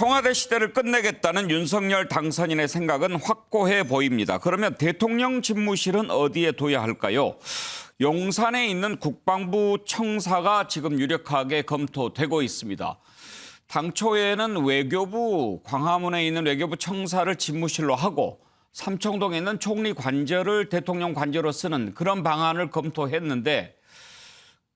청와대 시대를 끝내겠다는 윤석열 당선인의 생각은 확고해 보입니다. 그러면 대통령 집무실은 어디에 둬야 할까요? 용산에 있는 국방부 청사가 지금 유력하게 검토되고 있습니다. 당초에는 외교부 광화문에 있는 외교부 청사를 집무실로 하고 삼청동에 있는 총리 관저를 대통령 관저로 쓰는 그런 방안을 검토했는데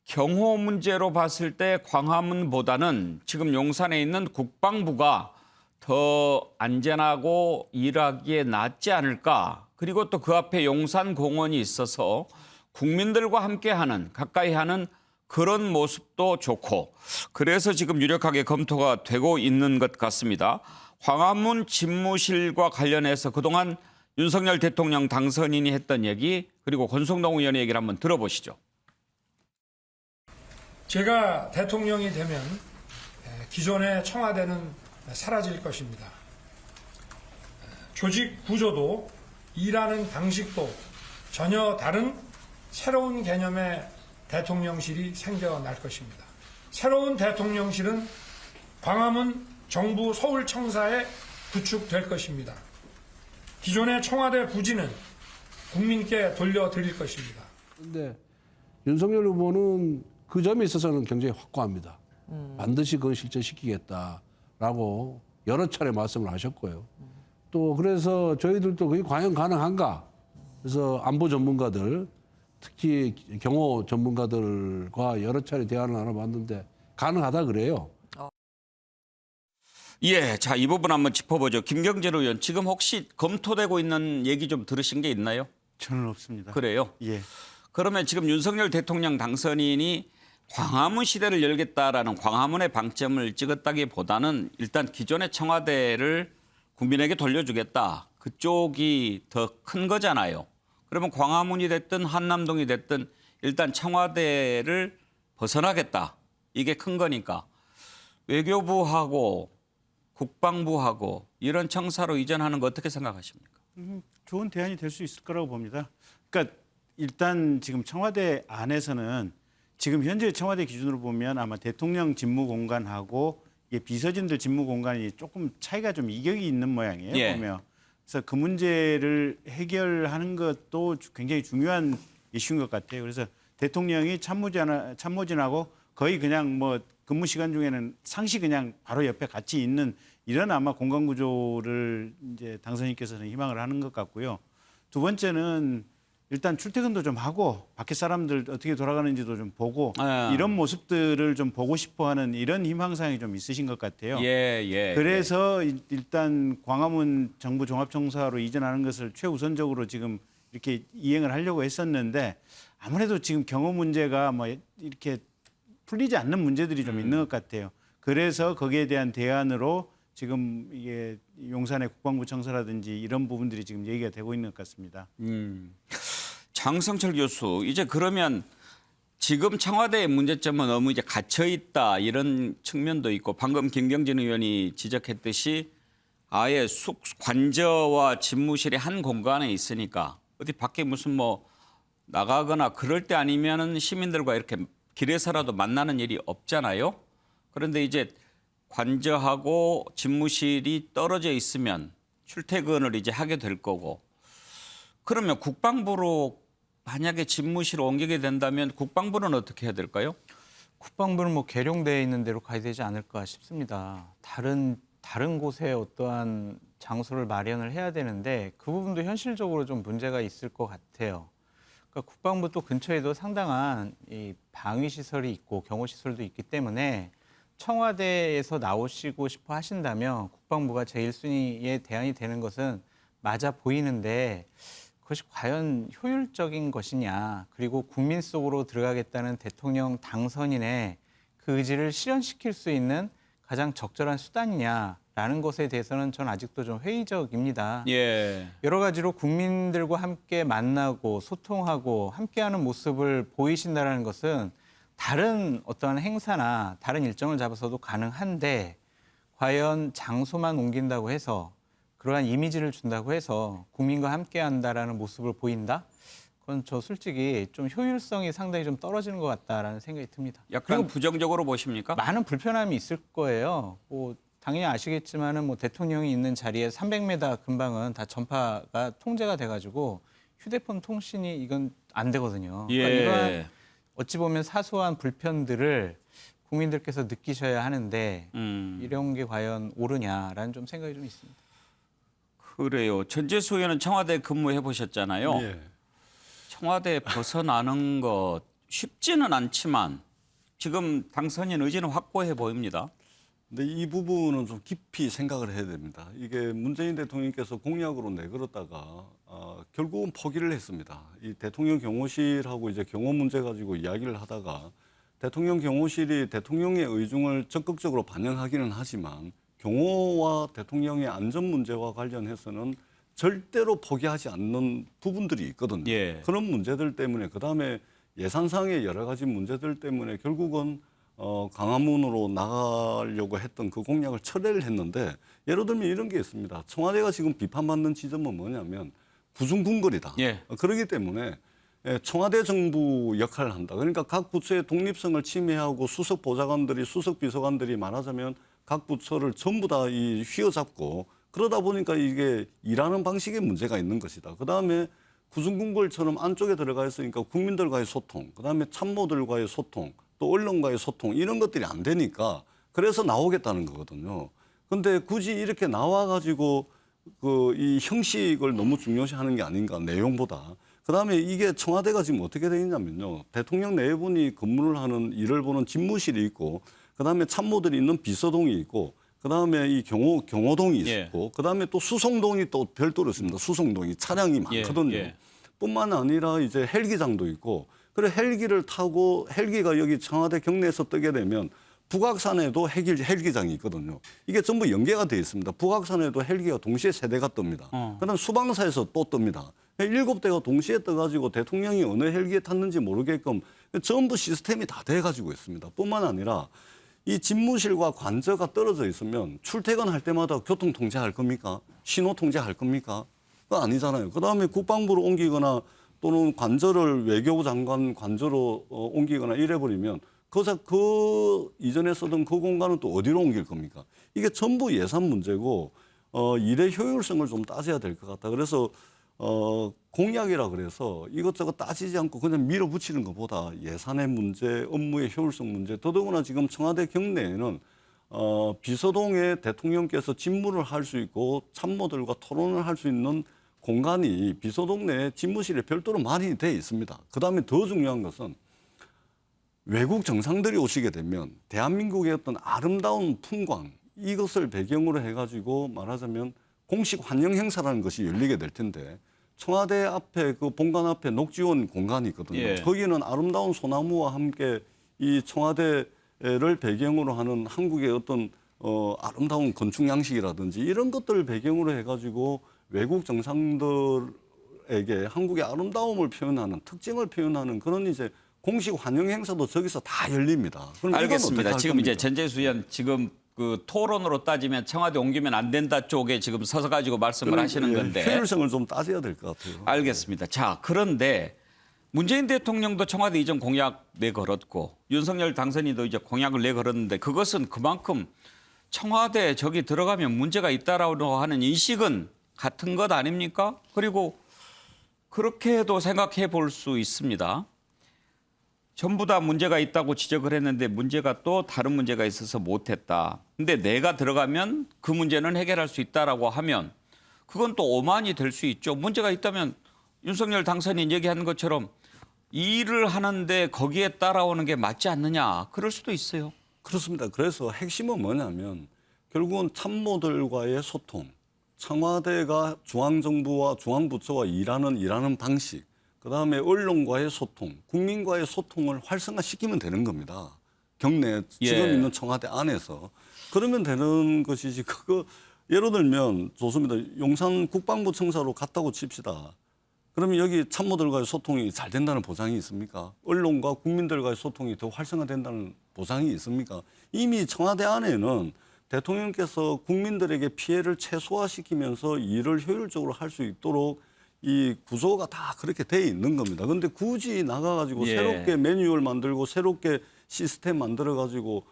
경호 문제로 봤을 때 광화문보다는 지금 용산에 있는 국방부가 더 안전하고 일하기에 낫지 않을까. 그리고 또 그 앞에 용산공원이 있어서 국민들과 함께하는 가까이 하는 그런 모습도 좋고 그래서 지금 유력하게 검토가 되고 있는 것 같습니다. 광화문 집무실과 관련해서 그동안 윤석열 대통령 당선인이 했던 얘기 그리고 권성동 의원의 얘기를 한번 들어보시죠. 제가 대통령이 되면 기존의 청와대는 사라질 것입니다. 조직 구조도 일하는 방식도 전혀 다른 새로운 개념의 대통령실이 생겨날 것입니다. 새로운 대통령실은 광화문 정부 서울청사에 구축될 것입니다. 기존의 청와대 부지는 국민께 돌려드릴 것입니다. 그런데 윤석열 후보는 그 점에 있어서는 굉장히 확고합니다. 반드시 그걸 실천시키겠다라고 여러 차례 말씀을 하셨고요. 또 그래서 저희들도 그게 과연 가능한가? 그래서 안보 전문가들, 특히 경호 전문가들과 여러 차례 대화를 나눠봤는데 가능하다 그래요. 예, 자, 이 부분 한번 짚어보죠. 김경진 의원, 지금 혹시 검토되고 있는 얘기 좀 들으신 게 있나요? 저는 없습니다. 그래요? 예. 그러면 지금 윤석열 대통령 당선인이 광화문 시대를 열겠다라는 광화문의 방점을 찍었다기보다는 일단 기존의 청와대를 국민에게 돌려주겠다. 그쪽이 더 큰 거잖아요. 그러면 광화문이 됐든 한남동이 됐든 일단 청와대를 벗어나겠다. 이게 큰 거니까. 외교부하고 국방부하고 이런 청사로 이전하는 거 어떻게 생각하십니까? 좋은 대안이 될 수 있을 거라고 봅니다. 그러니까 일단 지금 청와대 안에서는 지금 현재 청와대 기준으로 보면 아마 대통령 집무 공간하고 이게 비서진들 집무 공간이 조금 차이가 좀 이격이 있는 모양이에요. 예. 보면. 그래서 그 문제를 해결하는 것도 굉장히 중요한 이슈인 것 같아요. 그래서 대통령이 참모진하고 거의 그냥 뭐 근무 시간 중에는 상시 그냥 바로 옆에 같이 있는 이런 아마 공간 구조를 이제 당선인께서는 희망을 하는 것 같고요. 두 번째는 일단 출퇴근도 좀 하고 밖에 사람들 어떻게 돌아가는지도 좀 보고 이런 모습들을 좀 보고 싶어하는 이런 희망사항이 좀 있으신 것 같아요. 예. 그래서 일단 광화문 정부 종합청사로 이전하는 것을 최우선적으로 지금 이렇게 이행을 하려고 했었는데 아무래도 지금 경호 문제가 뭐 이렇게 풀리지 않는 문제들이 좀 있는 것 같아요. 그래서 거기에 대한 대안으로 지금 이게 용산의 국방부 청사라든지 이런 부분들이 지금 얘기가 되고 있는 것 같습니다. 장성철 교수, 이제 그러면 지금 청와대의 문제점은 너무 이제 갇혀 있다 이런 측면도 있고 방금 김경진 의원이 지적했듯이 아예 관저와 집무실이 한 공간에 있으니까 어디 밖에 무슨 뭐 나가거나 그럴 때 아니면은 시민들과 이렇게 길에서라도 만나는 일이 없잖아요. 그런데 이제 관저하고 집무실이 떨어져 있으면 출퇴근을 이제 하게 될 거고 그러면 국방부로 만약에 집무실을 옮기게 된다면 국방부는 어떻게 해야 될까요? 국방부는 뭐 계룡대에 있는 대로 가야 되지 않을까 싶습니다. 다른 곳에 어떠한 장소를 마련을 해야 되는데 그 부분도 현실적으로 좀 문제가 있을 것 같아요. 그러니까 국방부 또 근처에도 상당한 이 방위 시설이 있고 경호 시설도 있기 때문에 청와대에서 나오시고 싶어 하신다면 국방부가 제1순위의 대안이 되는 것은 맞아 보이는데 그것이 과연 효율적인 것이냐 그리고 국민 속으로 들어가겠다는 대통령 당선인의 그 의지를 실현시킬 수 있는 가장 적절한 수단이냐라는 것에 대해서는 전 아직도 좀 회의적입니다. 예. 여러 가지로 국민들과 함께 만나고 소통하고 함께하는 모습을 보이신다는 것은 다른 어떠한 행사나 다른 일정을 잡아서도 가능한데 과연 장소만 옮긴다고 해서 그러한 이미지를 준다고 해서 국민과 함께한다라는 모습을 보인다? 그건 저 솔직히 좀 효율성이 상당히 좀 떨어지는 것 같다라는 생각이 듭니다. 약간 부정적으로 보십니까? 많은 불편함이 있을 거예요. 뭐 당연히 아시겠지만은 뭐 대통령이 있는 자리에 300m 근방은 다 전파가 통제가 돼가지고 휴대폰 통신이 이건 안 되거든요. 그러니까 이러한 어찌 보면 사소한 불편들을 국민들께서 느끼셔야 하는데 이런 게 과연 옳으냐라는 좀 생각이 좀 있습니다. 그래요. 전재수 의원은 청와대 근무해 보셨잖아요. 예. 청와대 벗어나는 것 쉽지는 않지만 지금 당선인 의지는 확고해 보입니다. 근데 이 부분은 좀 깊이 생각을 해야 됩니다. 이게 문재인 대통령께서 공약으로 내걸었다가 결국은 포기를 했습니다. 이 대통령 경호실하고 이제 경호 문제 가지고 이야기를 하다가 대통령 경호실이 대통령의 의중을 적극적으로 반영하기는 하지만 경호와 대통령의 안전 문제와 관련해서는 절대로 포기하지 않는 부분들이 있거든요. 예. 그런 문제들 때문에 그다음에 예산상의 여러 가지 문제들 때문에 결국은 광화문으로 나가려고 했던 그 공약을 철회를 했는데 예를 들면 이런 게 있습니다. 청와대가 지금 비판받는 지점은 뭐냐면 구중궁궐이다. 예. 그렇기 때문에 청와대 정부 역할을 한다. 그러니까 각 부처의 독립성을 침해하고 수석 보좌관들이 수석 비서관들이 말하자면 각 부처를 전부 다 휘어잡고 그러다 보니까 이게 일하는 방식에 문제가 있는 것이다. 그다음에 구중궁궐처럼 안쪽에 들어가 있으니까 국민들과의 소통, 그다음에 참모들과의 소통, 또 언론과의 소통 이런 것들이 안 되니까 그래서 나오겠다는 거거든요. 근데 굳이 이렇게 나와가지고 이 형식을 너무 중요시하는 게 아닌가 내용보다. 그다음에 이게 청와대가 지금 어떻게 되어 있냐면요. 대통령 네 분이 근무를 하는 일을 보는 집무실이 있고 그다음에 참모들이 있는 비서동이 있고 그다음에 이 경호동이 예. 있고 그다음에 또 수송동이 또 별도로 있습니다. 수송동이 차량이 많거든요. 예. 뿐만 아니라 이제 헬기장도 있고 그래 헬기를 타고 헬기가 여기 청와대 경내에서 뜨게 되면 북악산에도 헬기장이 있거든요. 이게 전부 연계가 되어 있습니다. 북악산에도 헬기가 동시에 3대가 뜹니다. 그다음 수방사에서 또 뜹니다. 7대가 동시에 떠가지고 대통령이 어느 헬기에 탔는지 모르게끔 전부 시스템이 다 돼가지고 있습니다. 뿐만 아니라 이 집무실과 관저가 떨어져 있으면 출퇴근할 때마다 교통 통제할 겁니까? 신호 통제할 겁니까? 그거 아니잖아요. 그다음에 국방부로 옮기거나 또는 관저를 외교부 장관 관저로 옮기거나 이래버리면 그 이전에 쓰던 그 공간은 또 어디로 옮길 겁니까? 이게 전부 예산 문제고 일의 효율성을 좀 따져야 될 것 같다. 그래서 공약이라 그래서 이것저것 따지지 않고 그냥 밀어붙이는 것보다 예산의 문제, 업무의 효율성 문제, 더더구나 지금 청와대 경내에는 비서동에 대통령께서 집무를 할 수 있고 참모들과 토론을 할 수 있는 공간이 비서동 내 집무실에 별도로 마련이 돼 있습니다. 그다음에 더 중요한 것은 외국 정상들이 오시게 되면 대한민국의 어떤 아름다운 풍광 이것을 배경으로 해가지고 말하자면 공식 환영 행사라는 것이 열리게 될 텐데 청와대 앞에 그 본관 앞에 녹지원 공간이 있거든요. 예. 거기는 아름다운 소나무와 함께 이 청와대를 배경으로 하는 한국의 어떤 아름다운 건축 양식이라든지 이런 것들을 배경으로 해가지고 외국 정상들에게 한국의 아름다움을 표현하는 특징을 표현하는 그런 이제 공식 환영 행사도 저기서 다 열립니다. 그럼 이건 알겠습니다. 어떻게 할 지금 이제 겁니까? 전재수 의원 지금 그 토론으로 따지면 청와대 옮기면 안 된다 쪽에 지금 서서 가지고 말씀을 하시는 건데. 효율성을 좀 따져야 될 것 같아요. 알겠습니다. 자, 그런데 문재인 대통령도 청와대 이전 공약 내걸었고 윤석열 당선인도 이제 공약을 내걸었는데 그것은 그만큼 청와대 저기 들어가면 문제가 있다라고 하는 인식은 같은 것 아닙니까? 그리고 그렇게도 생각해 볼 수 있습니다. 전부 다 문제가 있다고 지적을 했는데 문제가 또 다른 문제가 있어서 못했다. 근데 내가 들어가면 그 문제는 해결할 수 있다라고 하면 그건 또 오만이 될 수 있죠. 문제가 있다면 윤석열 당선인 얘기하는 것처럼 일을 하는데 거기에 따라오는 게 맞지 않느냐. 그럴 수도 있어요. 그렇습니다. 그래서 핵심은 뭐냐면 결국은 참모들과의 소통, 청와대가 중앙정부와 중앙부처와 일하는 방식, 그다음에 언론과의 소통, 국민과의 소통을 활성화시키면 되는 겁니다. 경내 지금 예. 있는 청와대 안에서. 그러면 되는 것이지 그거 예를 들면 좋습니다. 용산 국방부 청사로 갔다고 칩시다. 그러면 여기 참모들과의 소통이 잘 된다는 보장이 있습니까? 언론과 국민들과의 소통이 더 활성화된다는 보장이 있습니까? 이미 청와대 안에는 대통령께서 국민들에게 피해를 최소화시키면서 일을 효율적으로 할 수 있도록 이 구조가 다 그렇게 돼 있는 겁니다. 그런데 굳이 나가가지고 예. 새롭게 매뉴얼 만들고 새롭게 시스템 만들어가지고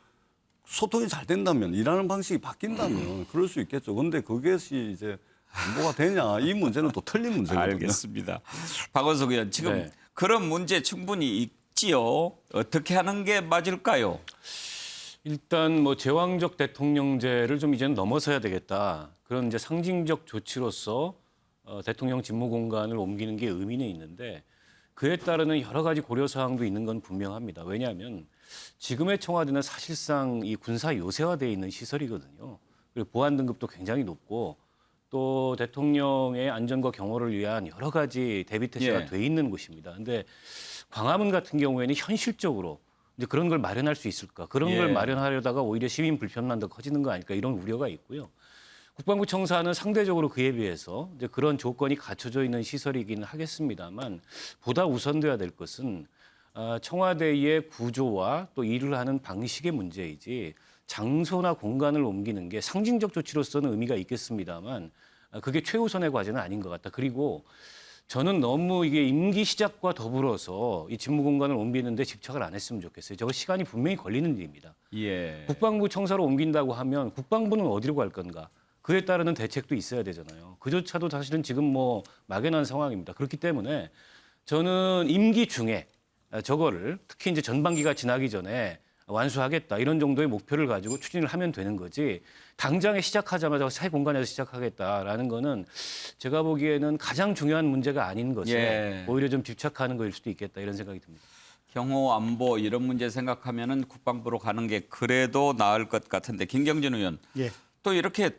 소통이 잘 된다면 일하는 방식이 바뀐다면 그럴 수 있겠죠. 그런데 그것이 이제 안보가 되냐 이 문제는 또 틀린 문제거든요. 알겠습니다. 박원석 의원 지금 네. 그런 문제 충분히 있지요. 어떻게 하는 게 맞을까요? 일단 뭐 제왕적 대통령제를 좀 이제는 넘어서야 되겠다. 그런 이제 상징적 조치로서 대통령 직무 공간을 옮기는 게 의미는 있는데 그에 따르는 여러 가지 고려 사항도 있는 건 분명합니다. 왜냐하면 지금의 청와대는 사실상 이 군사 요새화되어 있는 시설이거든요. 그리고 보안 등급도 굉장히 높고 또 대통령의 안전과 경호를 위한 여러 가지 대비 태세가 예. 돼 있는 곳입니다. 근데 광화문 같은 경우에는 현실적으로 이제 그런 걸 마련할 수 있을까? 그런 예. 걸 마련하려다가 오히려 시민 불편만 더 커지는 거 아닐까? 이런 우려가 있고요. 국방부 청사는 상대적으로 그에 비해서 이제 그런 조건이 갖춰져 있는 시설이기는 하겠습니다만 보다 우선돼야 될 것은 청와대의 구조와 또 일을 하는 방식의 문제이지 장소나 공간을 옮기는 게 상징적 조치로서는 의미가 있겠습니다만 그게 최우선의 과제는 아닌 것 같다. 그리고 저는 너무 이게 임기 시작과 더불어서 이 직무 공간을 옮기는데 집착을 안 했으면 좋겠어요. 저거 시간이 분명히 걸리는 일입니다. 예. 국방부 청사로 옮긴다고 하면 국방부는 어디로 갈 건가? 그에 따르는 대책도 있어야 되잖아요. 그조차도 사실은 지금 뭐 막연한 상황입니다. 그렇기 때문에 저는 임기 중에 저거를 특히 이제 전반기가 지나기 전에 완수하겠다 이런 정도의 목표를 가지고 추진을 하면 되는 거지 당장에 시작하자마자 새 공간에서 시작하겠다라는 거는 제가 보기에는 가장 중요한 문제가 아닌 것에 예. 오히려 좀 집착하는 거일 수도 있겠다 이런 생각이 듭니다. 경호 안보 이런 문제 생각하면은 국방부로 가는 게 그래도 나을 것 같은데 김경진 의원 예. 또 이렇게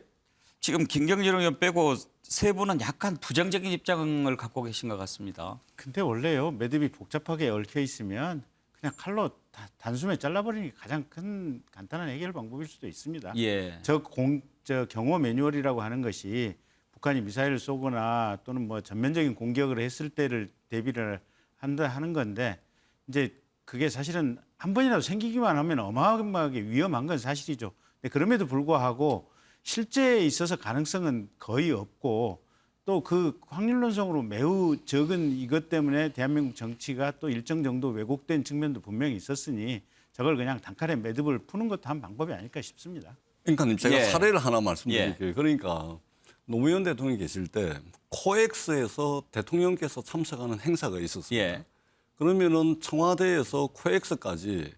지금 김경진 의원 빼고 세 분은 약간 부정적인 입장을 갖고 계신 것 같습니다. 근데 원래요 매듭이 복잡하게 얽혀 있으면 그냥 칼로 단숨에 잘라버리는 게 가장 큰 간단한 해결 방법일 수도 있습니다. 예. 저 경호 매뉴얼이라고 하는 것이 북한이 미사일을 쏘거나 또는 뭐 전면적인 공격을 했을 때를 대비를 한다 하는 건데 이제 그게 사실은 한 번이라도 생기기만 하면 어마어마하게 위험한 건 사실이죠. 근데 그럼에도 불구하고 실제에 있어서 가능성은 거의 없고 또 그 확률론성으로 매우 적은 이것 때문에 대한민국 정치가 또 일정 정도 왜곡된 측면도 분명히 있었으니 저걸 그냥 단칼에 매듭을 푸는 것도 한 방법이 아닐까 싶습니다. 그러니까 제가 예. 사례를 하나 말씀드릴게요. 그러니까 노무현 대통령이 계실 때 코엑스에서 대통령께서 참석하는 행사가 있었습니다. 예. 그러면은 청와대에서 코엑스까지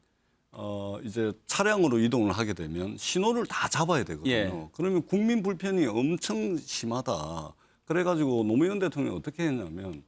이제 차량으로 이동을 하게 되면 신호를 다 잡아야 되거든요. 예. 그러면 국민 불편이 엄청 심하다. 그래가지고 노무현 대통령이 어떻게 했냐면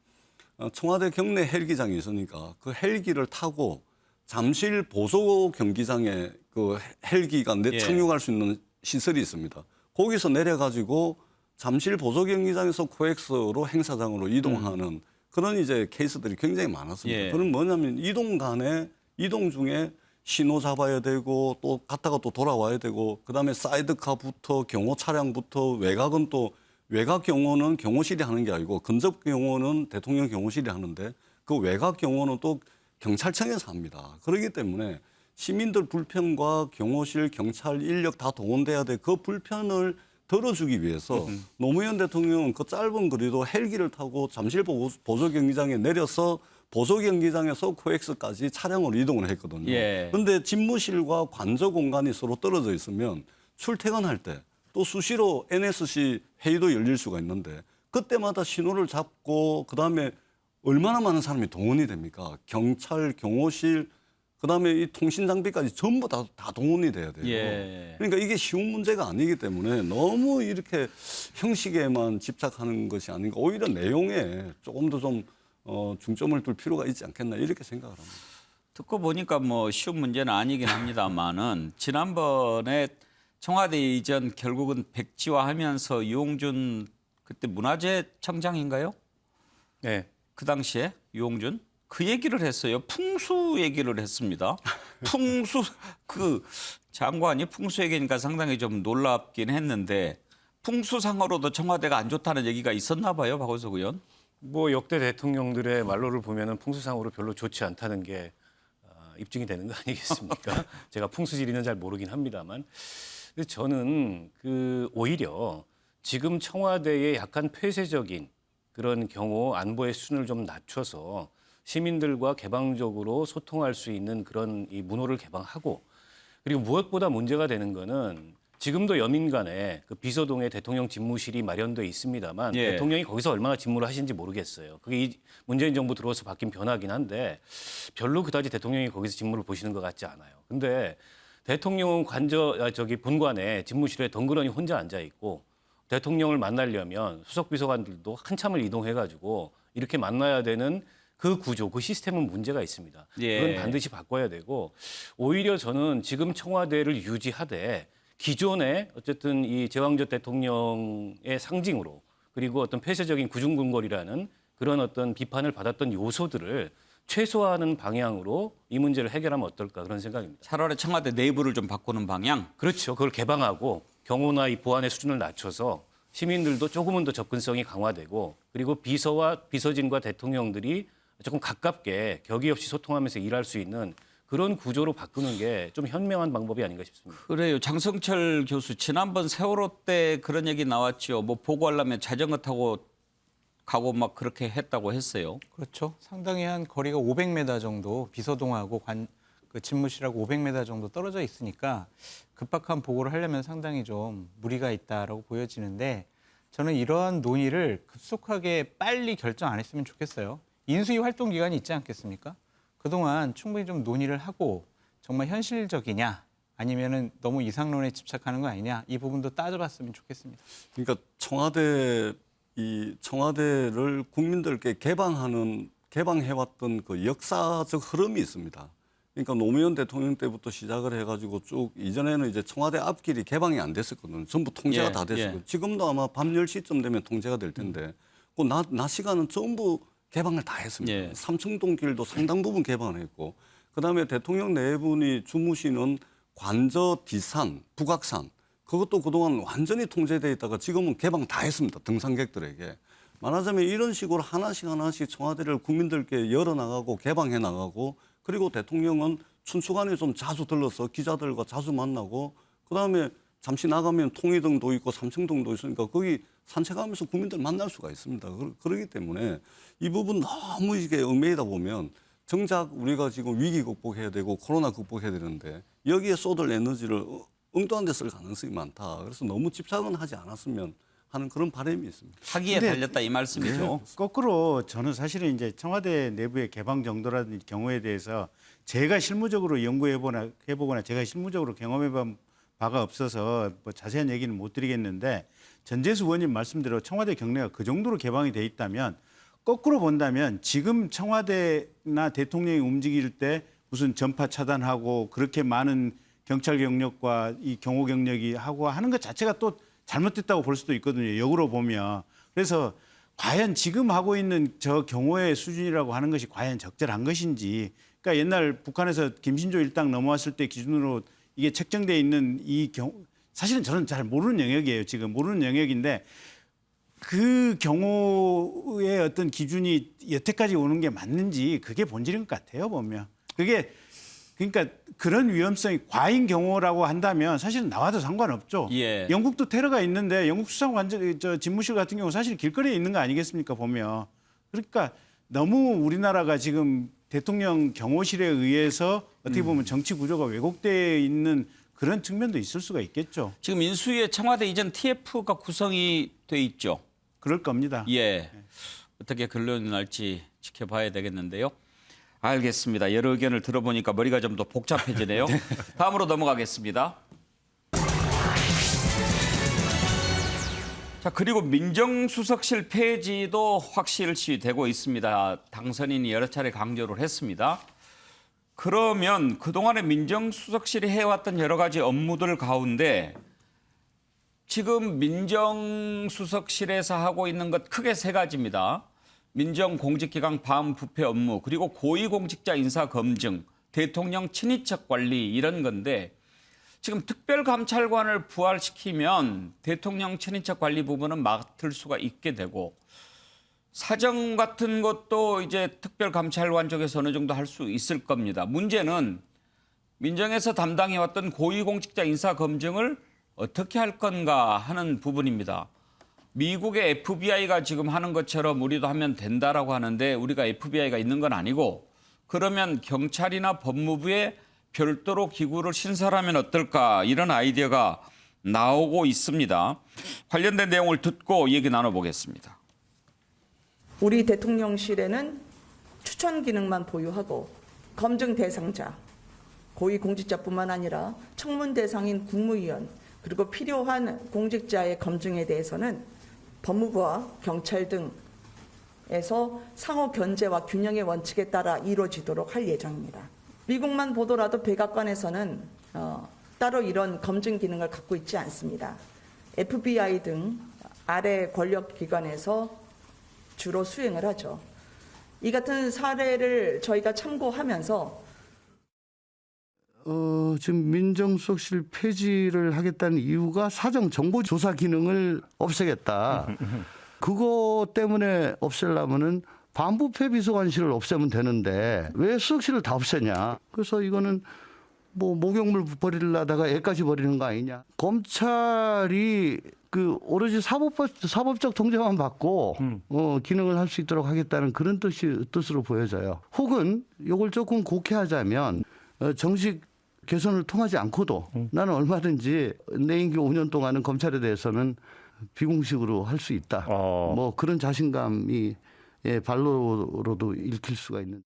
청와대 경내 헬기장이 있으니까 그 헬기를 타고 잠실 보소 경기장에 그 헬기가 예. 착륙할 수 있는 시설이 있습니다. 거기서 내려가지고 잠실 보소 경기장에서 코엑스로 행사장으로 이동하는 그런 이제 케이스들이 굉장히 많았습니다. 예. 그럼 뭐냐면 이동 중에 신호 잡아야 되고 또 갔다가 또 돌아와야 되고 그다음에 사이드카부터 경호 차량부터 외곽은 또 외곽 경호는 경호실이 하는 게 아니고 근접 경호는 대통령 경호실이 하는데 그 외곽 경호는 또 경찰청에서 합니다. 그렇기 때문에 시민들 불편과 경호실, 경찰 인력 다 동원돼야 돼. 그 불편을 덜어주기 위해서 노무현 대통령은 그 짧은 거리도 헬기를 타고 잠실 보조 경기장에 내려서 보조 경기장에서 코엑스까지 차량으로 이동을 했거든요. 예. 그런데 집무실과 관저 공간이 서로 떨어져 있으면 출퇴근할 때 또 수시로 NSC 회의도 열릴 수가 있는데 그때마다 신호를 잡고 그다음에 얼마나 많은 사람이 동원이 됩니까? 경찰, 경호실, 그다음에 이 통신 장비까지 전부 다 동원이 돼야 돼요. 예. 그러니까 이게 쉬운 문제가 아니기 때문에 너무 이렇게 형식에만 집착하는 것이 아닌가. 오히려 내용에 조금 더 좀 중점을 둘 필요가 있지 않겠나 이렇게 생각을 합니다. 듣고 보니까 뭐 쉬운 문제는 아니긴 합니다만은 지난번에 청와대 이전 결국은 백지화하면서 유홍준 그때 문화재 청장인가요? 네. 그 당시에 유홍준 그 얘기를 했어요. 풍수 얘기를 했습니다. 풍수 그 장관이 풍수 얘기니까 상당히 좀 놀랍긴 했는데 풍수상으로도 청와대가 안 좋다는 얘기가 있었나 봐요, 박원석 의원. 뭐 역대 대통령들의 말로를 보면은 풍수상으로 별로 좋지 않다는 게 입증이 되는 거 아니겠습니까? 제가 풍수지리는 잘 모르긴 합니다만, 근데 저는 오히려 지금 청와대의 약간 폐쇄적인 그런 경우 안보의 수준을 좀 낮춰서 시민들과 개방적으로 소통할 수 있는 그런 이 문호를 개방하고 그리고 무엇보다 문제가 되는 거는 지금도 여민 간에 그 비서동에 대통령 집무실이 마련돼 있습니다만 예. 대통령이 거기서 얼마나 집무를 하시는지 모르겠어요. 그게 이 문재인 정부 들어와서 바뀐 변화긴 한데 별로 그다지 대통령이 거기서 집무를 보시는 것 같지 않아요. 근데 대통령은 본관에 집무실에 덩그러니 혼자 앉아 있고 대통령을 만나려면 수석 비서관들도 한참을 이동해가지고 이렇게 만나야 되는 그 구조, 그 시스템은 문제가 있습니다. 예. 그건 반드시 바꿔야 되고 오히려 저는 지금 청와대를 유지하되 기존에 어쨌든 이 제왕적 대통령의 상징으로 그리고 어떤 폐쇄적인 구중궁궐이라는 그런 어떤 비판을 받았던 요소들을 최소화하는 방향으로 이 문제를 해결하면 어떨까 그런 생각입니다. 차라리 청와대 내부를 좀 바꾸는 방향. 그렇죠. 그걸 개방하고 경호나 이 보안의 수준을 낮춰서 시민들도 조금은 더 접근성이 강화되고 그리고 비서와 비서진과 대통령들이 조금 가깝게 격의 없이 소통하면서 일할 수 있는 그런 구조로 바꾸는 게 좀 현명한 방법이 아닌가 싶습니다. 그래요. 장성철 교수 지난번 세월호 때 그런 얘기 나왔죠. 뭐 보고하려면 자전거 타고 가고 막 그렇게 했다고 했어요. 그렇죠. 상당히 한 거리가 500m 정도 비서동하고 그 집무실하고 500m 정도 떨어져 있으니까 급박한 보고를 하려면 상당히 좀 무리가 있다라고 보여지는데 저는 이러한 논의를 급속하게 빨리 결정 안 했으면 좋겠어요. 인수위 활동 기간이 있지 않겠습니까? 그동안 충분히 좀 논의를 하고 정말 현실적이냐 아니면은 너무 이상론에 집착하는 거 아니냐 이 부분도 따져봤으면 좋겠습니다. 그러니까 청와대를 국민들께 개방해왔던 그 역사적 흐름이 있습니다. 그러니까 노무현 대통령 때부터 시작을 해가지고 쭉 이전에는 이제 청와대 앞길이 개방이 안 됐었거든요. 전부 통제가 예, 다 됐어요. 예. 지금도 아마 밤 10시쯤 되면 통제가 될 텐데 그 낮 시간은 전부 개방을 다 했습니다. 예. 삼청동 길도 상당 부분 개방을 했고 그다음에 대통령 네 분이 주무시는 관저 뒤산, 북악산 그것도 그동안 완전히 통제돼 있다가 지금은 개방 다 했습니다. 등산객들에게. 말하자면 이런 식으로 하나씩 청와대를 국민들께 열어나가고 개방해 나가고 그리고 대통령은 춘추관에 좀 자주 들러서 기자들과 자주 만나고 그다음에 잠시 나가면 통일등도 있고 삼청동도 있으니까 거기 산책하면서 국민들 만날 수가 있습니다. 그렇기 때문에 이 부분 너무 이게 얽매이다 보면 정작 우리가 지금 위기 극복해야 되고 코로나 극복해야 되는데 여기에 쏟을 에너지를 엉뚱한 데 쓸 가능성이 많다. 그래서 너무 집착은 하지 않았으면 하는 그런 바람이 있습니다. 하기에 달렸다 이 말씀이죠. 거꾸로 저는 사실은 이제 청와대 내부의 개방 정도라든지 경우에 대해서 제가 실무적으로 연구해보거나 제가 실무적으로 경험해본 바가 없어서 뭐 자세한 얘기는 못 드리겠는데 전재수 의원님 말씀대로 청와대 경내가 그 정도로 개방이 돼 있다면 거꾸로 본다면 지금 청와대나 대통령이 움직일 때 무슨 전파 차단하고 그렇게 많은 경찰 경력과 이 경호 경력이 하고 하는 것 자체가 또 잘못됐다고 볼 수도 있거든요. 역으로 보면. 그래서 과연 지금 하고 있는 저 경호의 수준이라고 하는 것이 과연 적절한 것인지. 그러니까 옛날 북한에서 김신조 일당 넘어왔을 때 기준으로 이게 책정돼 있는 이 경우 사실은 저는 잘 모르는 영역이에요. 지금 모르는 영역인데 그 경호의 어떤 기준이 여태까지 오는 게 맞는지 그게 본질인 것 같아요. 보면 그게 그러니까 그런 위험성이 과잉 경호라고 한다면 사실은 나와도 상관없죠. 예. 영국도 테러가 있는데 영국 수상관저 집무실 같은 경우 사실 길거리에 있는 거 아니겠습니까 보면. 그러니까 너무 우리나라가 지금 대통령 경호실에 의해서 어떻게 보면 정치 구조가 왜곡되어 있는 그런 측면도 있을 수가 있겠죠. 지금 인수위에 청와대 이전 TF가 구성이 돼 있죠. 그럴 겁니다. 예. 어떻게 결론이 날지 지켜봐야 되겠는데요. 알겠습니다. 여러 의견을 들어보니까 머리가 좀 더 복잡해지네요. 다음으로 넘어가겠습니다. 자, 그리고 민정수석실 폐지도 확실시되고 있습니다. 당선인이 여러 차례 강조를 했습니다. 그러면 그동안에 민정수석실이 해왔던 여러 가지 업무들 가운데 지금 민정수석실에서 하고 있는 것 크게 세 가지입니다. 민정공직기강 반부패 업무, 그리고 고위공직자 인사검증, 대통령 친인척 관리 이런 건데 지금 특별감찰관을 부활시키면 대통령 친인척 관리 부분은 맡을 수가 있게 되고 사정 같은 것도 이제 특별감찰관 쪽에서 어느 정도 할 수 있을 겁니다. 문제는 민정에서 담당해왔던 고위공직자 인사검증을 어떻게 할 건가 하는 부분입니다. 미국의 FBI가 지금 하는 것처럼 우리도 하면 된다라고 하는데 우리가 FBI가 있는 건 아니고 그러면 경찰이나 법무부에 별도로 기구를 신설하면 어떨까 이런 아이디어가 나오고 있습니다. 관련된 내용을 듣고 얘기 나눠보겠습니다. 우리 대통령실에는 추천 기능만 보유하고 검증 대상자, 고위공직자뿐만 아니라 청문 대상인 국무위원 그리고 필요한 공직자의 검증에 대해서는 법무부와 경찰 등에서 상호 견제와 균형의 원칙에 따라 이루어지도록 할 예정입니다. 미국만 보더라도 백악관에서는 따로 이런 검증 기능을 갖고 있지 않습니다. FBI 등 아래 권력기관에서 주로 수행을 하죠. 이 같은 사례를 저희가 참고하면서 지금 민정수석실 폐지를 하겠다는 이유가 사정 정보 조사 기능을 없애겠다. 그거 때문에 없애려면은 반부패 비서관실을 없애면 되는데 왜 수석실을 다 없애냐. 그래서 이거는 뭐 목욕물 버리려다가 애까지 버리는 거 아니냐. 검찰이 그 오로지 사법적 통제만 받고 기능을 할 수 있도록 하겠다는 그런 뜻으로 보여져요. 혹은 이걸 조금 곡해하자면 정식 개선을 통하지 않고도 나는 얼마든지 내 임기 5년 동안은 검찰에 대해서는 비공식으로 할 수 있다. 뭐 그런 자신감이 발로로도 읽힐 수가 있는.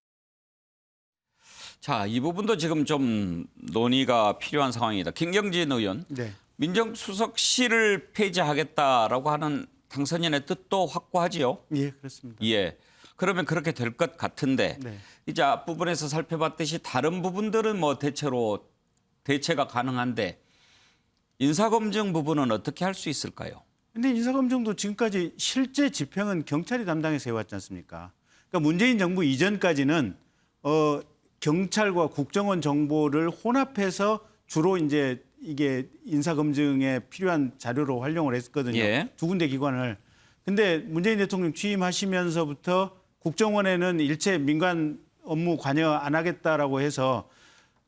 자, 이 부분도 지금 좀 논의가 필요한 상황이다. 김경진 의원, 네. 민정수석실을 폐지하겠다라고 하는 당선인의 뜻도 확고하지요? 예, 그렇습니다. 예. 그러면 그렇게 될 것 같은데 네. 이제 앞부분에서 살펴봤듯이 다른 부분들은 뭐 대체가 가능한데 인사검증 부분은 어떻게 할 수 있을까요? 근데 인사검증도 지금까지 실제 집행은 경찰이 담당해서 해왔지 않습니까? 그러니까 문재인 정부 이전까지는 경찰과 국정원 정보를 혼합해서 주로 이제 이게 인사검증에 필요한 자료로 활용을 했거든요. 예. 두 군데 기관을. 근데 문재인 대통령 취임하시면서부터 국정원에는 일체 민간 업무 관여 안 하겠다라고 해서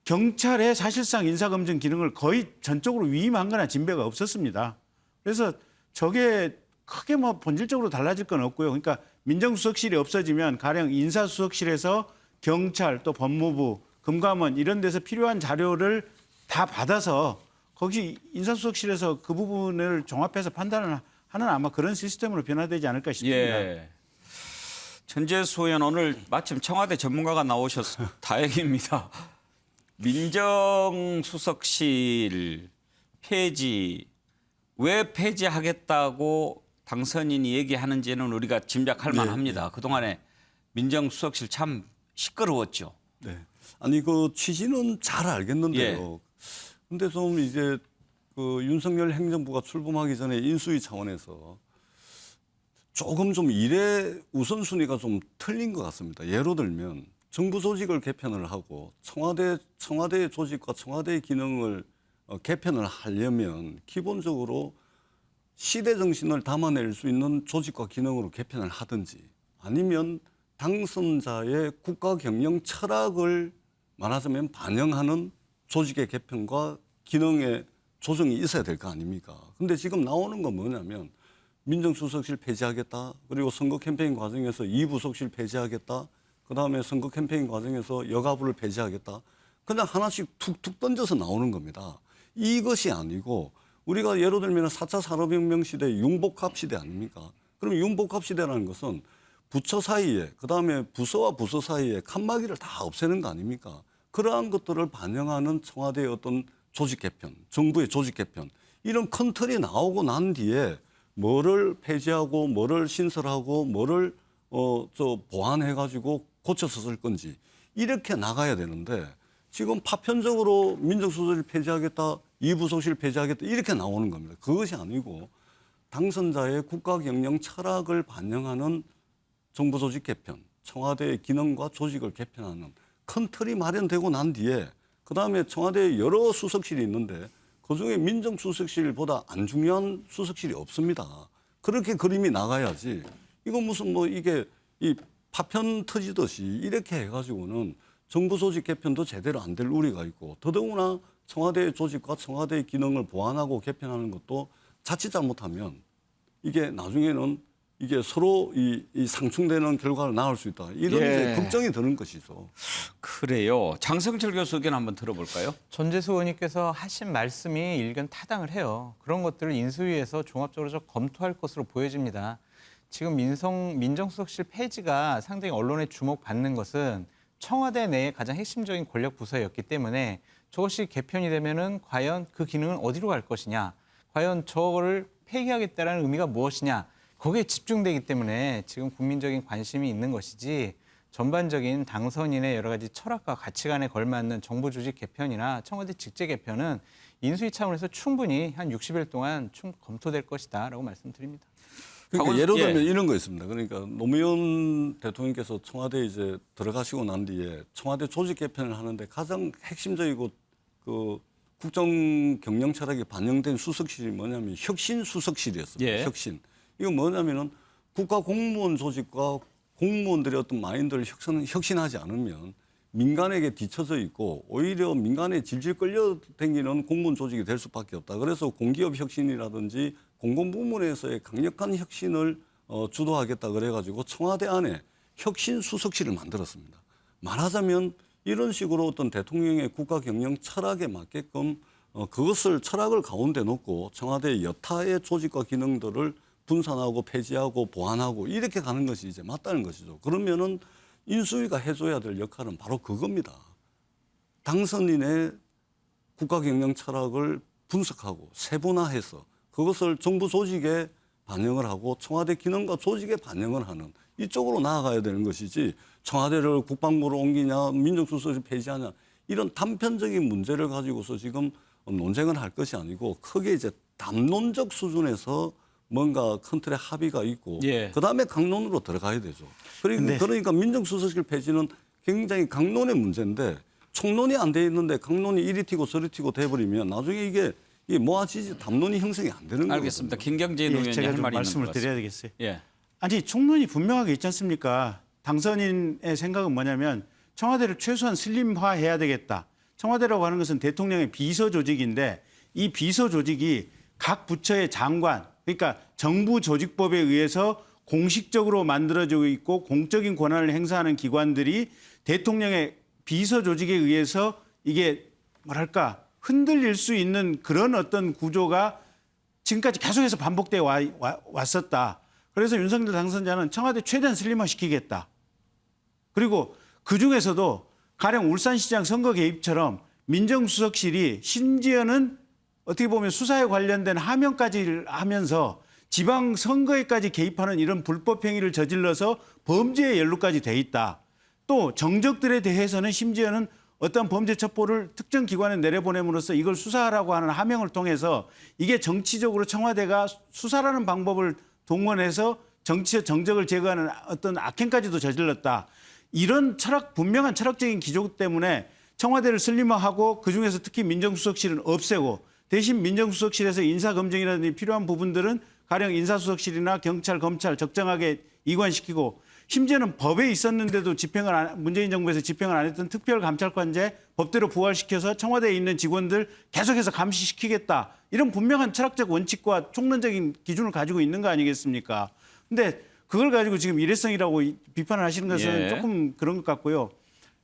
경찰에 사실상 인사검증 기능을 거의 전적으로 위임한 거나 진배가 없었습니다. 그래서 저게 크게 뭐 본질적으로 달라질 건 없고요. 그러니까 민정수석실이 없어지면 가령 인사수석실에서 경찰 또 법무부, 금감원 이런 데서 필요한 자료를 다 받아서 거기 인사수석실에서 그 부분을 종합해서 판단을 하는 아마 그런 시스템으로 변화되지 않을까 싶습니다. 예. 전재수 의원 오늘 마침 청와대 전문가가 나오셔서 다행입니다. 민정수석실 폐지 왜 폐지하겠다고 당선인이 얘기하는지는 우리가 짐작할 만합니다. 그동안에 민정수석실 참 시끄러웠죠. 네. 아니 그 취지는 잘 알겠는데요. 근데 좀 이제 그 윤석열 행정부가 출범하기 전에 인수위 차원에서 조금 좀 일의 우선순위가 좀 틀린 것 같습니다. 예로 들면 정부 조직을 개편을 하고 청와대의 조직과 청와대의 기능을 개편을 하려면 기본적으로 시대 정신을 담아낼 수 있는 조직과 기능으로 개편을 하든지 아니면 당선자의 국가 경영 철학을 말하자면 반영하는 조직의 개편과 기능의 조정이 있어야 될 거 아닙니까? 근데 지금 나오는 건 뭐냐면 민정수석실 폐지하겠다. 그리고 선거 캠페인 과정에서 2부속실 폐지하겠다. 그다음에 선거 캠페인 과정에서 여가부를 폐지하겠다. 그냥 하나씩 툭툭 던져서 나오는 겁니다. 이것이 아니고 우리가 예로 들면 4차 산업혁명 시대 융복합 시대 아닙니까? 그럼 융복합 시대라는 것은 부처 사이에 그다음에 부서와 부서 사이에 칸막이를 다 없애는 거 아닙니까? 그러한 것들을 반영하는 청와대의 어떤 조직 개편, 정부의 조직 개편 이런 큰 틀이 나오고 난 뒤에 뭐를 폐지하고 뭐를 신설하고 뭐를 보완해가지고 고쳐서 쓸 건지 이렇게 나가야 되는데 지금 파편적으로 민정수석실 폐지하겠다, 2부속실 폐지하겠다 이렇게 나오는 겁니다. 그것이 아니고 당선자의 국가경영 철학을 반영하는 정부조직 개편, 청와대의 기능과 조직을 개편하는 큰 틀이 마련되고 난 뒤에 그다음에 청와대에 여러 수석실이 있는데 그중에 민정수석실보다 안 중요한 수석실이 없습니다. 그렇게 그림이 나가야지. 이거 무슨 뭐 이게 이 파편 터지듯이 이렇게 해가지고는 정부 조직 개편도 제대로 안 될 우려가 있고 더더구나 청와대의 조직과 청와대의 기능을 보완하고 개편하는 것도 자칫 잘못하면 이게 나중에는 이게 서로 이 상충되는 결과를 낳을 수 있다. 이런 예. 이제 걱정이 드는 것이죠. 그래요. 장성철 교수 의견 한번 들어볼까요? 전재수 의원님께서 하신 말씀이 일견 타당을 해요. 그런 것들을 인수위에서 종합적으로 좀 검토할 것으로 보여집니다. 지금 민정수석실 폐지가 상당히 언론의 주목받는 것은 청와대 내의 가장 핵심적인 권력 부서였기 때문에 저것이 개편이 되면은 과연 그 기능은 어디로 갈 것이냐, 과연 저거를 폐기하겠다는 의미가 무엇이냐, 거기에 집중되기 때문에 지금 국민적인 관심이 있는 것이지 전반적인 당선인의 여러 가지 철학과 가치관에 걸맞는 정부 조직 개편이나 청와대 직제 개편은 인수위 차원에서 충분히 한 60일 동안 검토될 것이다라고 말씀드립니다. 그러니까 박원- 예를 예. 들면 이런 거 있습니다. 그러니까 노무현 대통령께서 청와대에 이제 들어가시고 난 뒤에 청와대 조직 개편을 하는데 가장 핵심적이고 그 국정 경영 철학이 반영된 수석실이 뭐냐면 혁신 수석실이었습니다. 예. 혁신. 이거 뭐냐면은 국가 공무원 조직과 공무원들의 어떤 마인드를 혁신하지 않으면 민간에게 뒤처져 있고 오히려 민간에 질질 끌려다니는 공무원 조직이 될 수밖에 없다. 그래서 공기업 혁신이라든지 공공부문에서의 강력한 혁신을 주도하겠다 그래가지고 청와대 안에 혁신 수석실을 만들었습니다. 말하자면 이런 식으로 어떤 대통령의 국가 경영 철학에 맞게끔 그것을 철학을 가운데 놓고 청와대 여타의 조직과 기능들을 분산하고 폐지하고 보완하고 이렇게 가는 것이 이제 맞다는 것이죠. 그러면은 인수위가 해줘야 될 역할은 바로 그겁니다. 당선인의 국가 경영 철학을 분석하고 세분화해서 그것을 정부 조직에 반영을 하고 청와대 기능과 조직에 반영을 하는 이쪽으로 나아가야 되는 것이지 청와대를 국방부로 옮기냐 민정수석을 폐지하냐 이런 단편적인 문제를 가지고서 지금 논쟁을 할 것이 아니고 크게 이제 담론적 수준에서 뭔가 큰 틀의 합의가 있고 예. 그다음에 강론으로 들어가야 되죠. 그러니까 민정수석실 폐지는 굉장히 강론의 문제인데 총론이 안 돼 있는데 강론이 이리 튀고 저리 튀고 돼버리면 나중에 이게 모아지지 담론이 형성이 안 되는 거예요. 알겠습니다. 김경진 의원이 제가 할 좀 말이 있는 말씀을 것 드려야 같습니다. 되겠어요. 예. 아니 총론이 분명하게 있지 않습니까? 당선인의 생각은 뭐냐면 청와대를 최소한 슬림화해야 되겠다. 청와대라고 하는 것은 대통령의 비서 조직인데 이 비서 조직이 각 부처의 장관, 그러니까 정부 조직법에 의해서 공식적으로 만들어지고 있고 공적인 권한을 행사하는 기관들이 대통령의 비서 조직에 의해서 이게 뭐랄까 흔들릴 수 있는 그런 어떤 구조가 지금까지 계속해서 반복되어 왔었다. 그래서 윤석열 당선자는 청와대 최대한 슬림화시키겠다. 그리고 그중에서도 가령 울산시장 선거 개입처럼 민정수석실이 심지어는 어떻게 보면 수사에 관련된 하명까지 하면서 지방 선거에까지 개입하는 이런 불법 행위를 저질러서 범죄의 연루까지 돼 있다. 또 정적들에 대해서는 심지어는 어떤 범죄 첩보를 특정 기관에 내려보냄으로써 이걸 수사하라고 하는 하명을 통해서 이게 정치적으로 청와대가 수사라는 방법을 동원해서 정치의 정적을 제거하는 어떤 악행까지도 저질렀다. 이런 분명한 철학적인 기조 때문에 청와대를 슬림화하고 그중에서 특히 민정수석실은 없애고 대신 민정수석실에서 인사검증이라든지 필요한 부분들은 가령 인사수석실이나 경찰, 검찰 적정하게 이관시키고 심지어는 법에 있었는데도 문재인 정부에서 집행을 안 했던 특별감찰관제 법대로 부활시켜서 청와대에 있는 직원들 계속해서 감시시키겠다. 이런 분명한 철학적 원칙과 총론적인 기준을 가지고 있는 거 아니겠습니까? 근데 그걸 가지고 지금 일회성이라고 비판을 하시는 것은 예. 조금 그런 것 같고요.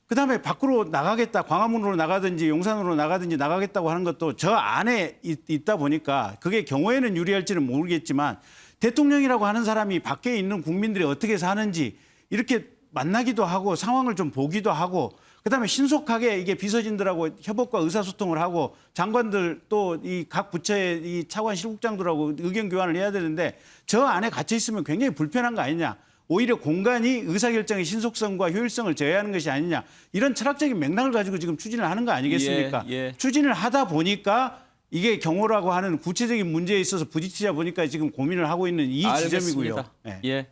그다음에 밖으로 나가겠다, 광화문으로 나가든지 용산으로 나가든지 나가겠다고 하는 것도 저 안에 있다 보니까 그게 경우에는 유리할지는 모르겠지만 대통령이라고 하는 사람이 밖에 있는 국민들이 어떻게 사는지 이렇게 만나기도 하고 상황을 좀 보기도 하고 그다음에 신속하게 이게 비서진들하고 협업과 의사소통을 하고 장관들 또 이 각 부처의 이 차관 실국장들하고 의견 교환을 해야 되는데 저 안에 갇혀 있으면 굉장히 불편한 거 아니냐. 오히려 공간이 의사결정의 신속성과 효율성을 제어하는 것이 아니냐. 이런 철학적인 맥락을 가지고 지금 추진을 하는 거 아니겠습니까? 예. 추진을 하다 보니까 이게 경호라고 하는 구체적인 문제에 있어서 부딪히다 보니까 지금 고민을 하고 있는 이 지점이고요. 알겠습니다. 네. 예.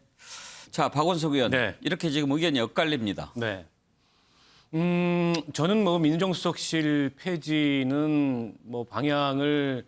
자, 박원석 의원. 네. 이렇게 지금 의견이 엇갈립니다. 네. 저는 뭐 민정수석실 폐지는 뭐 방향을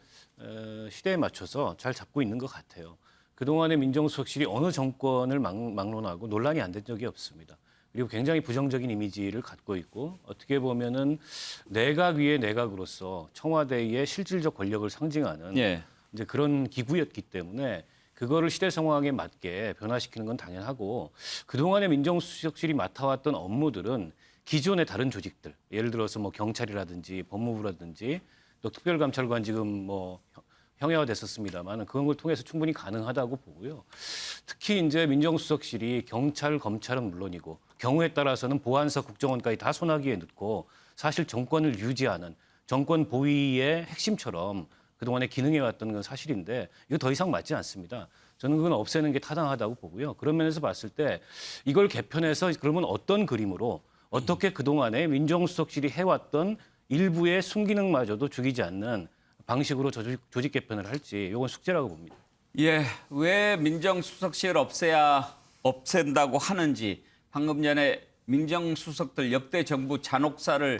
시대에 맞춰서 잘 잡고 있는 것 같아요. 그동안의 민정수석실이 어느 정권을 막론하고 논란이 안 된 적이 없습니다. 그리고 굉장히 부정적인 이미지를 갖고 있고 어떻게 보면은 내각 위의 내각으로서 청와대의 실질적 권력을 상징하는 예. 이제 그런 기구였기 때문에 그거를 시대 상황에 맞게 변화시키는 건 당연하고 그동안에 민정수석실이 맡아왔던 업무들은 기존의 다른 조직들, 예를 들어서 뭐 경찰이라든지 법무부라든지 또 특별감찰관 지금 뭐 형해화됐었습니다만 그런 걸 통해서 충분히 가능하다고 보고요. 특히 이제 민정수석실이 경찰, 검찰은 물론이고 경우에 따라서는 보안사, 국정원까지 다 손아귀에 넣고 사실 정권을 유지하는 정권 보위의 핵심처럼 그동안에 기능해왔던 건 사실인데 이거 더 이상 맞지 않습니다. 저는 그건 없애는 게 타당하다고 보고요. 그런 면에서 봤을 때 이걸 개편해서 그러면 어떤 그림으로 어떻게 그동안에 민정수석실이 해왔던 일부의 순기능마저도 죽이지 않는 방식으로 조직 개편을 할지 이건 숙제라고 봅니다. 예, 왜 민정수석실 없앤다고 하는지 방금 전에 민정수석들 역대 정부 잔혹사를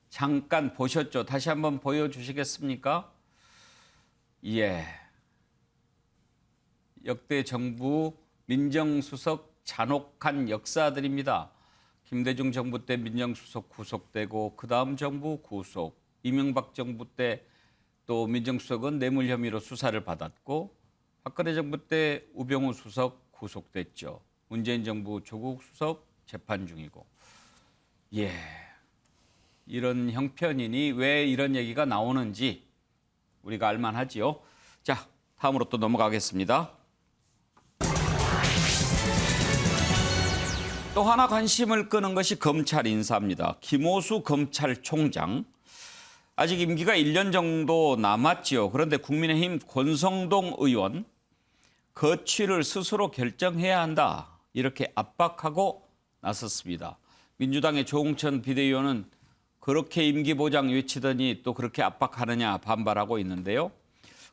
잠깐 보셨죠? 다시 한번 보여주시겠습니까? 예. 역대 정부 민정수석 잔혹한 역사들입니다. 김대중 정부 때 민정수석 구속되고 그다음 정부 구속, 이명박 정부 때 또 민정수석은 뇌물 혐의로 수사를 받았고 박근혜 정부 때 우병우 수석 구속됐죠. 문재인 정부 조국 수석 재판 중이고. 예. 이런 형편이니 왜 이런 얘기가 나오는지 우리가 알만하지요. 자, 다음으로 또 넘어가겠습니다. 또 하나 관심을 끄는 것이 검찰 인사입니다. 김호수 검찰총장. 아직 임기가 1년 정도 남았지요. 그런데 국민의힘 권성동 의원 거취를 스스로 결정해야 한다. 이렇게 압박하고 나섰습니다. 민주당의 조홍천 비대위원은 그렇게 임기 보장 외치더니 또 그렇게 압박하느냐 반발하고 있는데요.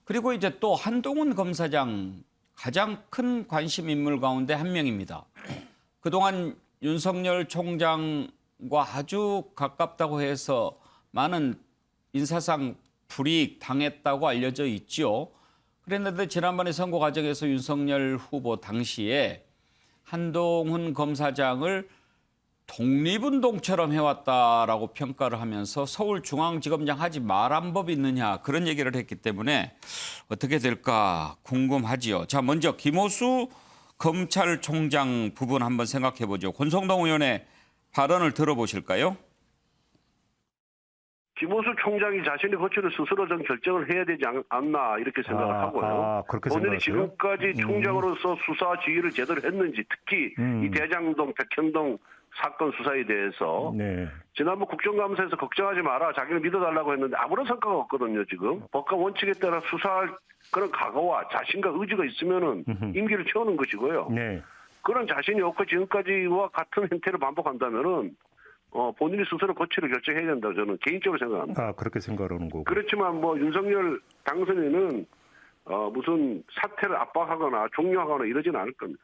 그리고 이제 또 한동훈 검사장 가장 큰 관심 인물 가운데 한 명입니다. 그동안 윤석열 총장과 아주 가깝다고 해서 많은 인사상 불이익 당했다고 알려져 있죠. 그랬는데 지난번에 선거 과정에서 윤석열 후보 당시에 한동훈 검사장을 독립운동처럼 해왔다라고 평가를 하면서 서울중앙지검장 하지 말한 법이 있느냐 그런 얘기를 했기 때문에 어떻게 될까 궁금하지요. 자, 먼저 김호수 검찰총장 부분 한번 생각해 보죠. 권성동 의원의 발언을 들어보실까요? 김호수 총장이 자신의 거취를 스스로 좀 결정을 해야 되지 않나 이렇게 생각을 하고요. 그렇게 본인이 생각하세요? 지금까지 총장으로서 수사 지휘를 제대로 했는지 특히 이 대장동, 백현동 사건 수사에 대해서 네. 지난번 국정감사에서 걱정하지 마라 자기를 믿어달라고 했는데 아무런 성과가 없거든요. 지금 법과 원칙에 따라 수사할 그런 각오와 자신과 의지가 있으면은 임기를 채우는 것이고요. 네. 그런 자신이 없고 지금까지와 같은 행태를 반복한다면은 본인이 스스로 거취를 결정해야 된다고 저는 개인적으로 생각합니다. 그렇게 생각하는 거고. 그렇지만 뭐 윤석열 당선인은 무슨 사퇴를 압박하거나 종료하거나 이러지는 않을 겁니다.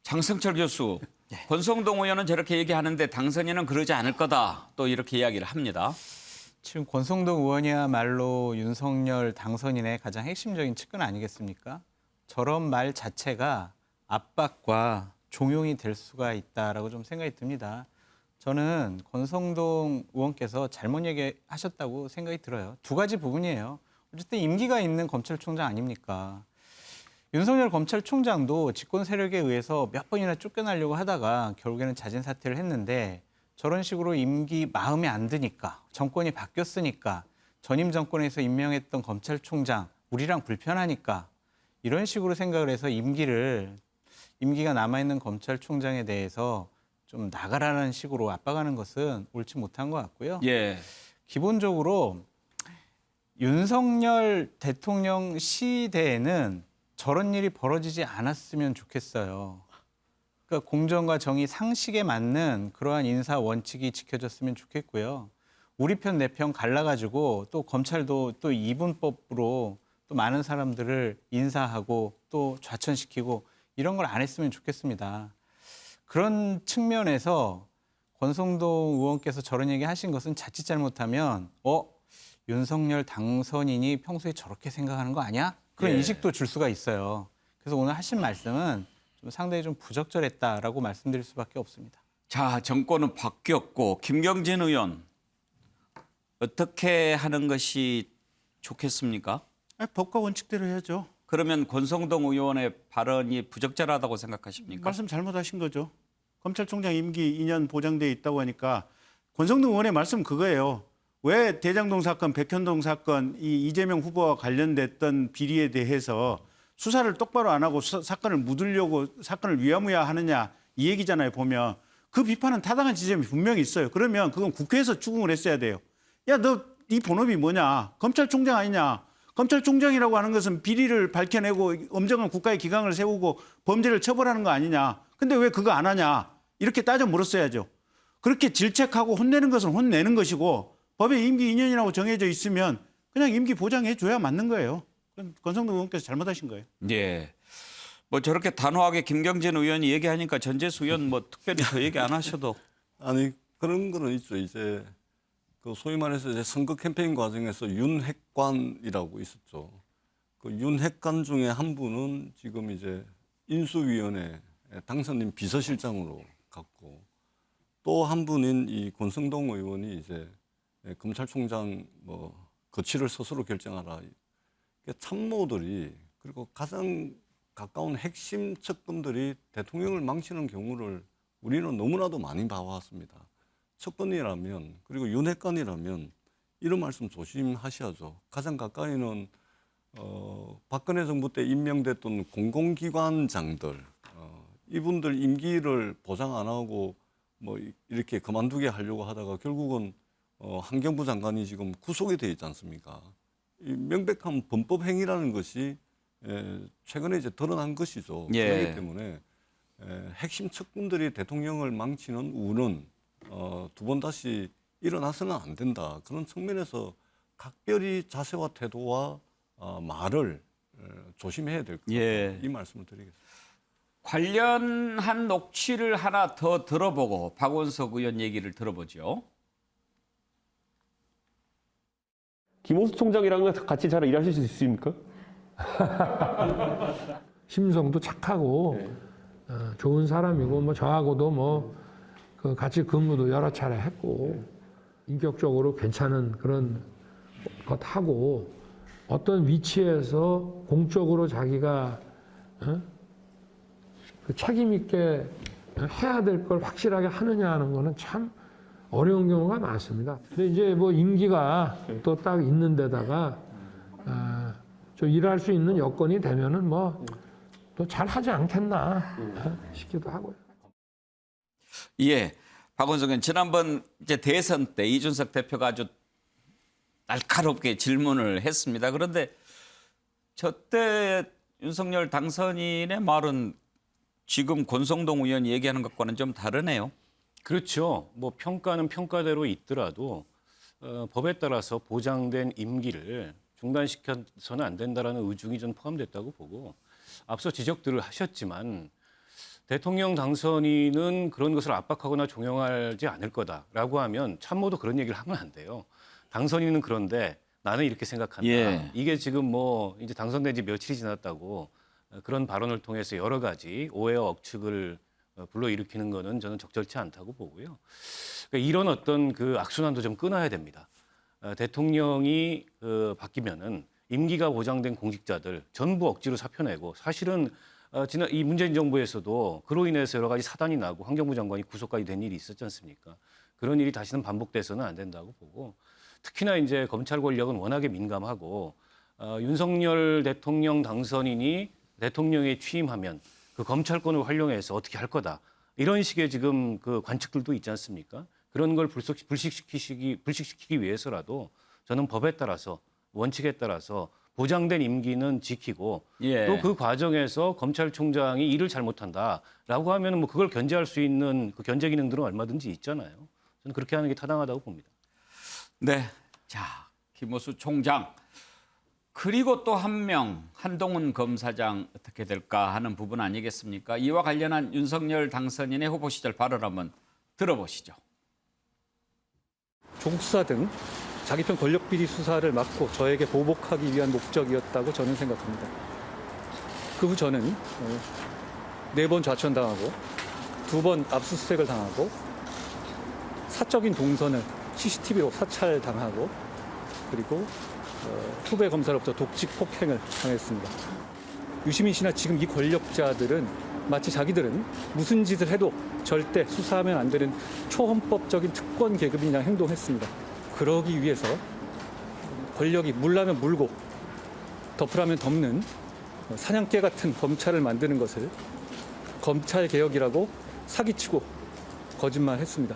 장승철 교수, 권성동 의원은 저렇게 얘기하는데 당선인은 그러지 않을 거다. 또 이렇게 이야기를 합니다. 지금 권성동 의원이야말로 윤석열 당선인의 가장 핵심적인 측근 아니겠습니까? 저런 말 자체가 압박과 종용이 될 수가 있다라고 좀 생각이 듭니다. 저는 권성동 의원께서 잘못 얘기하셨다고 생각이 들어요. 두 가지 부분이에요. 어쨌든 임기가 있는 검찰총장 아닙니까? 윤석열 검찰총장도 집권 세력에 의해서 몇 번이나 쫓겨나려고 하다가 결국에는 자진 사퇴를 했는데 저런 식으로 임기 마음에 안 드니까 정권이 바뀌었으니까 전임 정권에서 임명했던 검찰총장 우리랑 불편하니까 이런 식으로 생각을 해서 임기가 남아있는 검찰총장에 대해서 좀 나가라는 식으로 압박하는 것은 옳지 못한 것 같고요. 예. 기본적으로 윤석열 대통령 시대에는 저런 일이 벌어지지 않았으면 좋겠어요. 그러니까 공정과 정의 상식에 맞는 그러한 인사 원칙이 지켜졌으면 좋겠고요. 우리 편 내 편 갈라가지고 또 검찰도 또 이분법으로 또 많은 사람들을 인사하고 또 좌천시키고 이런 걸 안 했으면 좋겠습니다. 그런 측면에서 권성동 의원께서 저런 얘기 하신 것은 자칫 잘못하면 윤석열 당선인이 평소에 저렇게 생각하는 거 아니야? 그런 예. 인식도 줄 수가 있어요. 그래서 오늘 하신 말씀은 좀 상당히 좀 부적절했다라고 말씀드릴 수밖에 없습니다. 자, 정권은 바뀌었고 김경진 의원 어떻게 하는 것이 좋겠습니까? 법과 원칙대로 해야죠. 그러면 권성동 의원의 발언이 부적절하다고 생각하십니까? 말씀 잘못하신 거죠. 검찰총장 임기 2년 보장돼 있다고 하니까 권성동 의원의 말씀 그거예요. 왜 대장동 사건, 백현동 사건, 이 이재명 후보와 관련됐던 비리에 대해서 수사를 똑바로 안 하고 사건을 묻으려고 사건을 위야무야 하느냐 이 얘기잖아요. 보면 그 비판은 타당한 지점이 분명히 있어요. 그러면 그건 국회에서 추궁을 했어야 돼요. 야, 너 네 본업이 뭐냐? 검찰총장 아니냐? 검찰총장이라고 하는 것은 비리를 밝혀내고 엄정한 국가의 기강을 세우고 범죄를 처벌하는 거 아니냐? 근데 왜 그거 안 하냐? 이렇게 따져 물었어야죠. 그렇게 질책하고 혼내는 것은 혼내는 것이고 법에 임기 2년이라고 정해져 있으면 그냥 임기 보장해 줘야 맞는 거예요. 그건 권성동 의원께서 잘못하신 거예요. 예. 뭐 저렇게 단호하게 김경진 의원이 얘기하니까 전재수 의원 뭐 특별히 더 얘기 안 하셔도. 아니 그런 거는 있죠. 이제 그 소위 말해서 이제 선거 캠페인 과정에서 윤핵관이라고 있었죠. 그 윤핵관 중에 한 분은 지금 이제 인수위원회 당선인 비서실장으로 갔고 또 한 분인 이 권성동 의원이 이제 검찰총장 뭐 거취를 스스로 결정하라. 참모들이 그리고 가장 가까운 핵심 측근들이 대통령을 망치는 경우를 우리는 너무나도 많이 봐왔습니다. 측근이라면 그리고 윤핵관이라면 이런 말씀 조심하셔야죠. 가장 가까이는 박근혜 정부 때 임명됐던 공공기관장들 이분들 임기를 보장 안 하고 뭐 이렇게 그만두게 하려고 하다가 결국은 환경부 장관이 지금 구속이 돼 있지 않습니까? 이 명백한 범법 행위라는 것이 최근에 이제 드러난 것이죠. 예. 그렇기 때문에 핵심 측근들이 대통령을 망치는 우는 두 번 다시 일어나서는 안 된다. 그런 측면에서 각별히 자세와 태도와 말을 조심해야 될 것 같다. 예. 이 말씀을 드리겠습니다. 관련한 녹취를 하나 더 들어보고 박원석 의원 얘기를 들어보죠. 김호수 총장이랑 같이 잘 일하실 수 있습니까? 심성도 착하고 좋은 사람이고 뭐 저하고도 뭐 그 같이 근무도 여러 차례 했고 인격적으로 괜찮은 그런 것 하고 어떤 위치에서 공적으로 자기가 그 책임 있게 해야 될 걸 확실하게 하느냐 하는 거는 참 어려운 경우가 많습니다. 근데 이제 뭐 임기가 또 딱 있는 데다가 저 일할 수 있는 여건이 되면은 뭐 또 잘하지 않겠나 싶기도 하고요. 예, 박원석 의원 지난번 이제 대선 때 이준석 대표가 아주 날카롭게 질문을 했습니다. 그런데 저때 윤석열 당선인의 말은 지금 권성동 의원이 얘기하는 것과는 좀 다르네요. 그렇죠. 뭐 평가는 평가대로 있더라도 법에 따라서 보장된 임기를 중단시켜서는 안 된다라는 의중이 좀 포함됐다고 보고 앞서 지적들을 하셨지만 대통령 당선인은 그런 것을 압박하거나 종용하지 않을 거다라고 하면 참모도 그런 얘기를 하면 안 돼요. 당선인은 그런데 나는 이렇게 생각한다. 예. 이게 지금 뭐 이제 당선된 지 며칠이 지났다고 그런 발언을 통해서 여러 가지 오해와 억측을 불러일으키는 거는 저는 적절치 않다고 보고요. 그러니까 이런 어떤 그 악순환도 좀 끊어야 됩니다. 대통령이 바뀌면은 임기가 보장된 공직자들 전부 억지로 사표내고 사실은 지난 이 문재인 정부에서도 그로 인해서 여러 가지 사단이 나고 환경부 장관이 구속까지 된 일이 있었지 않습니까? 그런 일이 다시는 반복돼서는 안 된다고 보고 특히나 이제 검찰 권력은 워낙에 민감하고 윤석열 대통령 당선인이 대통령에 취임하면 그 검찰권을 활용해서 어떻게 할 거다 이런 식의 지금 그 관측들도 있지 않습니까? 그런 걸 불식시키기 위해서라도 저는 법에 따라서 원칙에 따라서 보장된 임기는 지키고 예. 또 그 과정에서 검찰총장이 일을 잘못한다라고 하면 뭐 그걸 견제할 수 있는 그 견제 기능들은 얼마든지 있잖아요. 저는 그렇게 하는 게 타당하다고 봅니다. 네, 자 김호수 총장 그리고 또 한 명 한동훈 검사장 어떻게 될까 하는 부분 아니겠습니까? 이와 관련한 윤석열 당선인의 후보 시절 발언 한번 들어보시죠. 조국 수사 등 자기 편 권력 비리 수사를 막고 저에게 보복하기 위한 목적이었다고 저는 생각합니다. 그 후 저는 4번 좌천당하고 2번 압수수색을 당하고 사적인 동선을 CCTV로 사찰당하고 그리고 후배 검사로부터 독직 폭행을 당했습니다. 유시민 씨나 지금 이 권력자들은 마치 자기들은 무슨 짓을 해도 절대 수사하면 안 되는 초헌법적인 특권 계급이냐 행동했습니다. 그러기 위해서 권력이 물라면 물고 덮으라면 덮는 사냥개 같은 검찰을 만드는 것을 검찰 개혁이라고 사기치고 거짓말했습니다.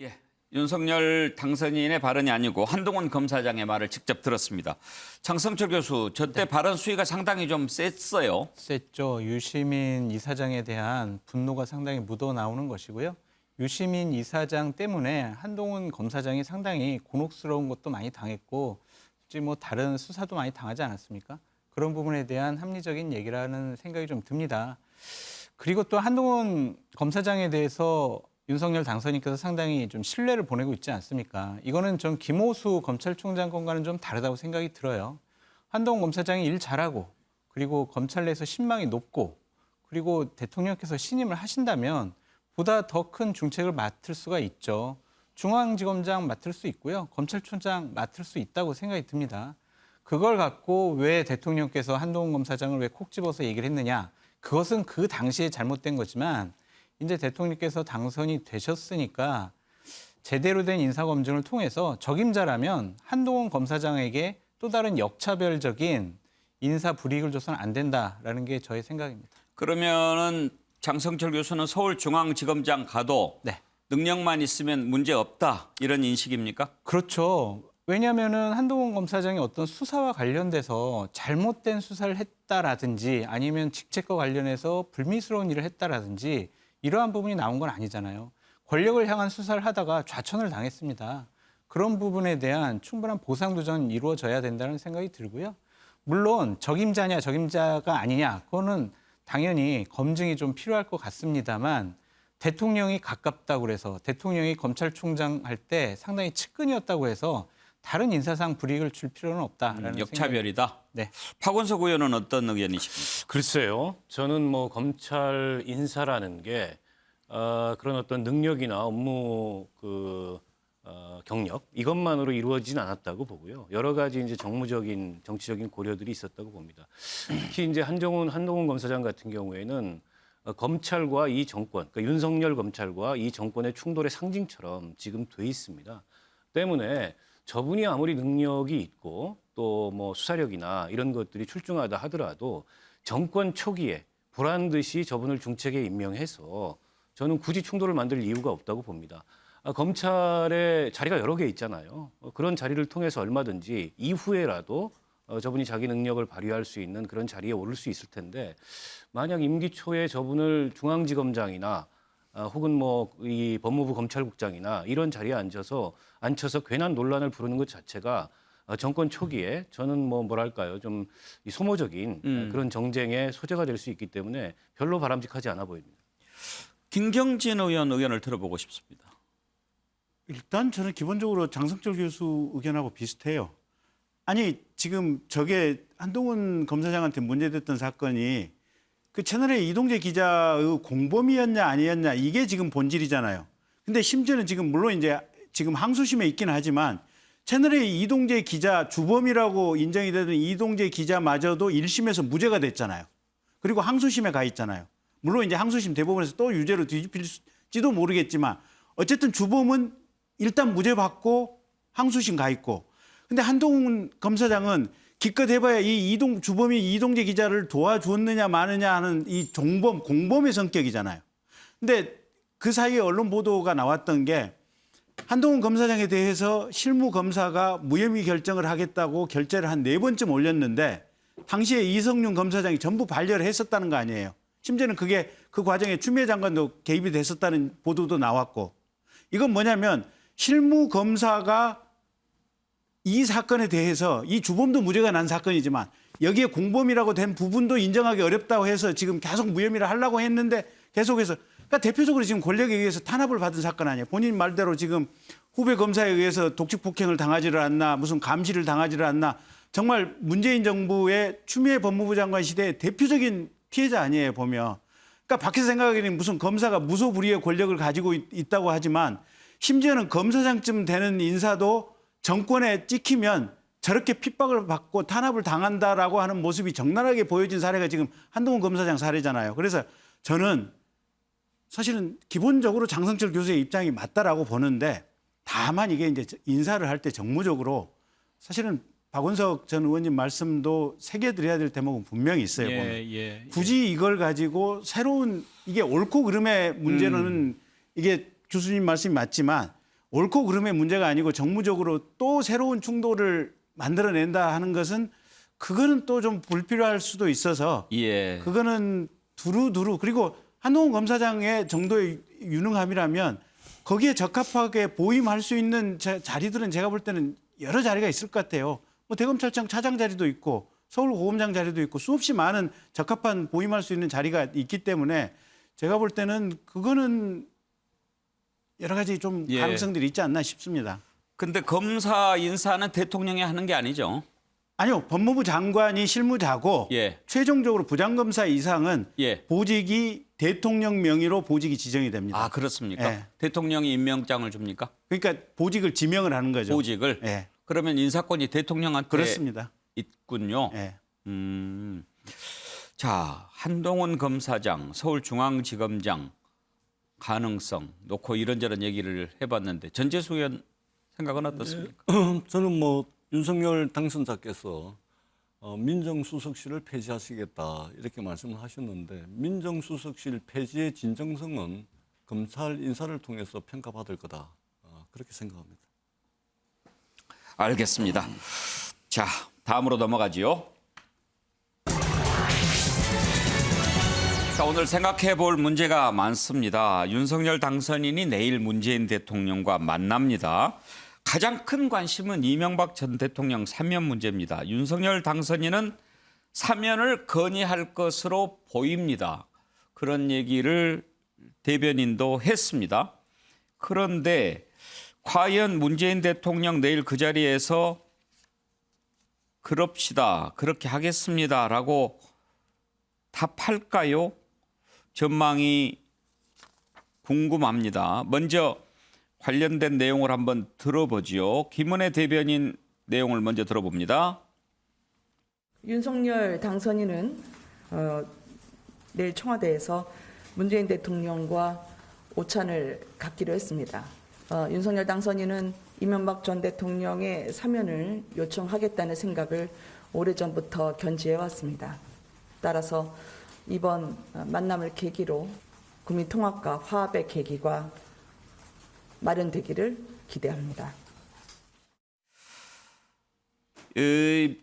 예, 윤석열 당선인의 발언이 아니고 한동훈 검사장의 말을 직접 들었습니다. 장성철 교수, 저때 발언 수위가 상당히 좀 셌어요. 셌죠. 유시민 이사장에 대한 분노가 상당히 묻어나오는 것이고요. 유시민 이사장 때문에 한동훈 검사장이 상당히 곤혹스러운 것도 많이 당했고 솔직히 뭐 다른 수사도 많이 당하지 않았습니까? 그런 부분에 대한 합리적인 얘기라는 생각이 좀 듭니다. 그리고 또 한동훈 검사장에 대해서 윤석열 당선인께서 상당히 좀 신뢰를 보내고 있지 않습니까? 이거는 전 김호수 검찰총장 건과는 좀 다르다고 생각이 들어요. 한동훈 검사장이 일 잘하고 그리고 검찰 내에서 신망이 높고 그리고 대통령께서 신임을 하신다면 보다 더 큰 중책을 맡을 수가 있죠. 중앙지검장 맡을 수 있고요. 검찰총장 맡을 수 있다고 생각이 듭니다. 그걸 갖고 왜 대통령께서 한동훈 검사장을 왜 콕 집어서 얘기를 했느냐. 그것은 그 당시에 잘못된 거지만 이제 대통령께서 당선이 되셨으니까 제대로 된 인사검증을 통해서 적임자라면 한동훈 검사장에게 또 다른 역차별적인 인사 불이익을 줘서는 안 된다라는 게 저의 생각입니다. 그러면은 장성철 교수는 서울중앙지검장 가도 네. 능력만 있으면 문제 없다 이런 인식입니까? 그렇죠. 왜냐하면은 한동훈 검사장이 어떤 수사와 관련돼서 잘못된 수사를 했다라든지 아니면 직책과 관련해서 불미스러운 일을 했다라든지 이러한 부분이 나온 건 아니잖아요. 권력을 향한 수사를 하다가 좌천을 당했습니다. 그런 부분에 대한 충분한 보상도 전 이루어져야 된다는 생각이 들고요. 물론 적임자냐 적임자가 아니냐 그거는 당연히 검증이 좀 필요할 것 같습니다만 대통령이 가깝다고 그래서 대통령이 검찰총장 할 때 상당히 측근이었다고 해서 다른 인사상 불이익을 줄 필요는 없다라는 역차별이다. 네. 박원석 의원은 어떤 의견이십니까? 글쎄요. 저는 뭐 검찰 인사라는 게 그런 어떤 능력이나 업무 경력 이것만으로 이루어지진 않았다고 보고요. 여러 가지 이제 정무적인 정치적인 고려들이 있었다고 봅니다. 특히 이제 한동훈 검사장 같은 경우에는 검찰과 이 정권, 그러니까 윤석열 검찰과 이 정권의 충돌의 상징처럼 지금 돼 있습니다. 때문에 저분이 아무리 능력이 있고 또 뭐 수사력이나 이런 것들이 출중하다 하더라도 정권 초기에 보란 듯이 저분을 중책에 임명해서 저는 굳이 충돌을 만들 이유가 없다고 봅니다. 검찰에 자리가 여러 개 있잖아요. 그런 자리를 통해서 얼마든지 이후에라도 저분이 자기 능력을 발휘할 수 있는 그런 자리에 오를 수 있을 텐데 만약 임기 초에 저분을 중앙지검장이나 혹은 뭐 이 법무부 검찰국장이나 이런 자리에 앉혀서 괜한 논란을 부르는 것 자체가 정권 초기에 저는 뭐랄까요 좀 소모적인 그런 정쟁의 소재가 될 수 있기 때문에 별로 바람직하지 않아 보입니다. 김경진 의원 의견을 들어보고 싶습니다. 일단 저는 기본적으로 장성철 교수 의견하고 비슷해요. 아니 지금 저게 한동훈 검사장한테 문제됐던 사건이 그 채널A 이동재 기자의 공범이었냐 아니었냐 이게 지금 본질이잖아요. 근데 심지어는 지금 물론 이제 지금 항소심에 있긴 하지만 채널A 이동재 기자 주범이라고 인정이 되던 이동재 기자마저도 1심에서 무죄가 됐잖아요. 그리고 항소심에 가 있잖아요. 물론 이제 항소심 대법원에서 또 유죄로 뒤집힐지도 모르겠지만 어쨌든 주범은 일단 무죄 받고 항소심 가 있고. 근데 한동훈 검사장은 기껏 해봐야 주범이 이동재 기자를 도와주었느냐 마느냐 하는 이 공범의 성격이잖아요. 근데 그 사이에 언론 보도가 나왔던 게 한동훈 검사장에 대해서 실무 검사가 무혐의 결정을 하겠다고 결재를 한 4번쯤 올렸는데 당시에 이성윤 검사장이 전부 반려를 했었다는 거 아니에요. 심지어는 그게 그 과정에 추미애 장관도 개입이 됐었다는 보도도 나왔고. 이건 뭐냐면 실무 검사가 이 사건에 대해서 이 주범도 무죄가 난 사건이지만 여기에 공범이라고 된 부분도 인정하기 어렵다고 해서 지금 계속 무혐의를 하려고 했는데 계속해서 그러니까 대표적으로 지금 권력에 의해서 탄압을 받은 사건 아니에요. 본인 말대로 지금 후배 검사에 의해서 독직 폭행을 당하지를 않나 무슨 감시를 당하지를 않나 정말 문재인 정부의 추미애 법무부 장관 시대의 대표적인 피해자 아니에요 보면. 그러니까 밖에서 생각하기에는 무슨 검사가 무소불위의 권력을 가지고 있다고 하지만 심지어는 검사장쯤 되는 인사도 정권에 찍히면 저렇게 핍박을 받고 탄압을 당한다라고 하는 모습이 적나라하게 보여진 사례가 지금 한동훈 검사장 사례잖아요. 그래서 저는 사실은 기본적으로 장성철 교수의 입장이 맞다라고 보는데 다만 이게 이제 인사를 할 때 정무적으로 사실은 박원석 전 의원님 말씀도 새겨드려야 될 대목은 분명히 있어요. 보면. 굳이 이걸 가지고 새로운 이게 옳고 그름의 문제는 이게 교수님 말씀이 맞지만 옳고 그름의 문제가 아니고 정무적으로 또 새로운 충돌을 만들어낸다 하는 것은 그거는 또 좀 불필요할 수도 있어서 그거는 두루두루 그리고 한동훈 검사장의 정도의 유능함이라면 거기에 적합하게 보임할 수 있는 자리들은 제가 볼 때는 여러 자리가 있을 것 같아요. 뭐 대검찰청 차장 자리도 있고 서울고검장 자리도 있고 수없이 많은 적합한 보임할 수 있는 자리가 있기 때문에 제가 볼 때는 그거는 여러 가지 좀 가능성들이 있지 않나 싶습니다. 근데 검사 인사는 대통령이 하는 게 아니죠? 아니요. 법무부 장관이 실무자고 최종적으로 부장검사 이상은 보직이 대통령 명의로 보직이 지정이 됩니다. 아, 그렇습니까? 대통령이 임명장을 줍니까? 그러니까 보직을 지명을 하는 거죠. 보직을? 그러면 인사권이 대통령한테 그렇습니다. 있군요. 자, 한동훈 검사장, 서울중앙지검장 가능성 놓고 이런저런 얘기를 해봤는데 전재수 의원 생각은 어떻습니까? 저는 뭐 윤석열 당선자께서 민정수석실을 폐지하시겠다 이렇게 말씀을 하셨는데 민정수석실 폐지의 진정성은 검찰 인사를 통해서 평가받을 거다 그렇게 생각합니다. 알겠습니다. 자, 다음으로 넘어가지요. 자, 오늘 생각해 볼 문제가 많습니다. 윤석열 당선인이 내일 문재인 대통령과 만납니다. 가장 큰 관심은 이명박 전 대통령 사면 문제입니다. 윤석열 당선인은 사면을 건의할 것으로 보입니다. 그런 얘기를 대변인도 했습니다. 그런데 과연 문재인 대통령 내일 그 자리에서 그럽시다, 그렇게 하겠습니다라고 답할까요? 전망이 궁금합니다. 먼저 관련된 내용을 한번 들어보지요. 김은혜 대변인 내용을 먼저 들어봅니다. 윤석열 당선인은 내일 청와대에서 문재인 대통령과 오찬을 갖기로 했습니다. 윤석열 당선인은 이명박 전 대통령의 사면을 요청하겠다는 생각을 오래전부터 견지해 왔습니다. 따라서 이번 만남을 계기로 국민 통합과 화합의 계기가 마련되기를 기대합니다.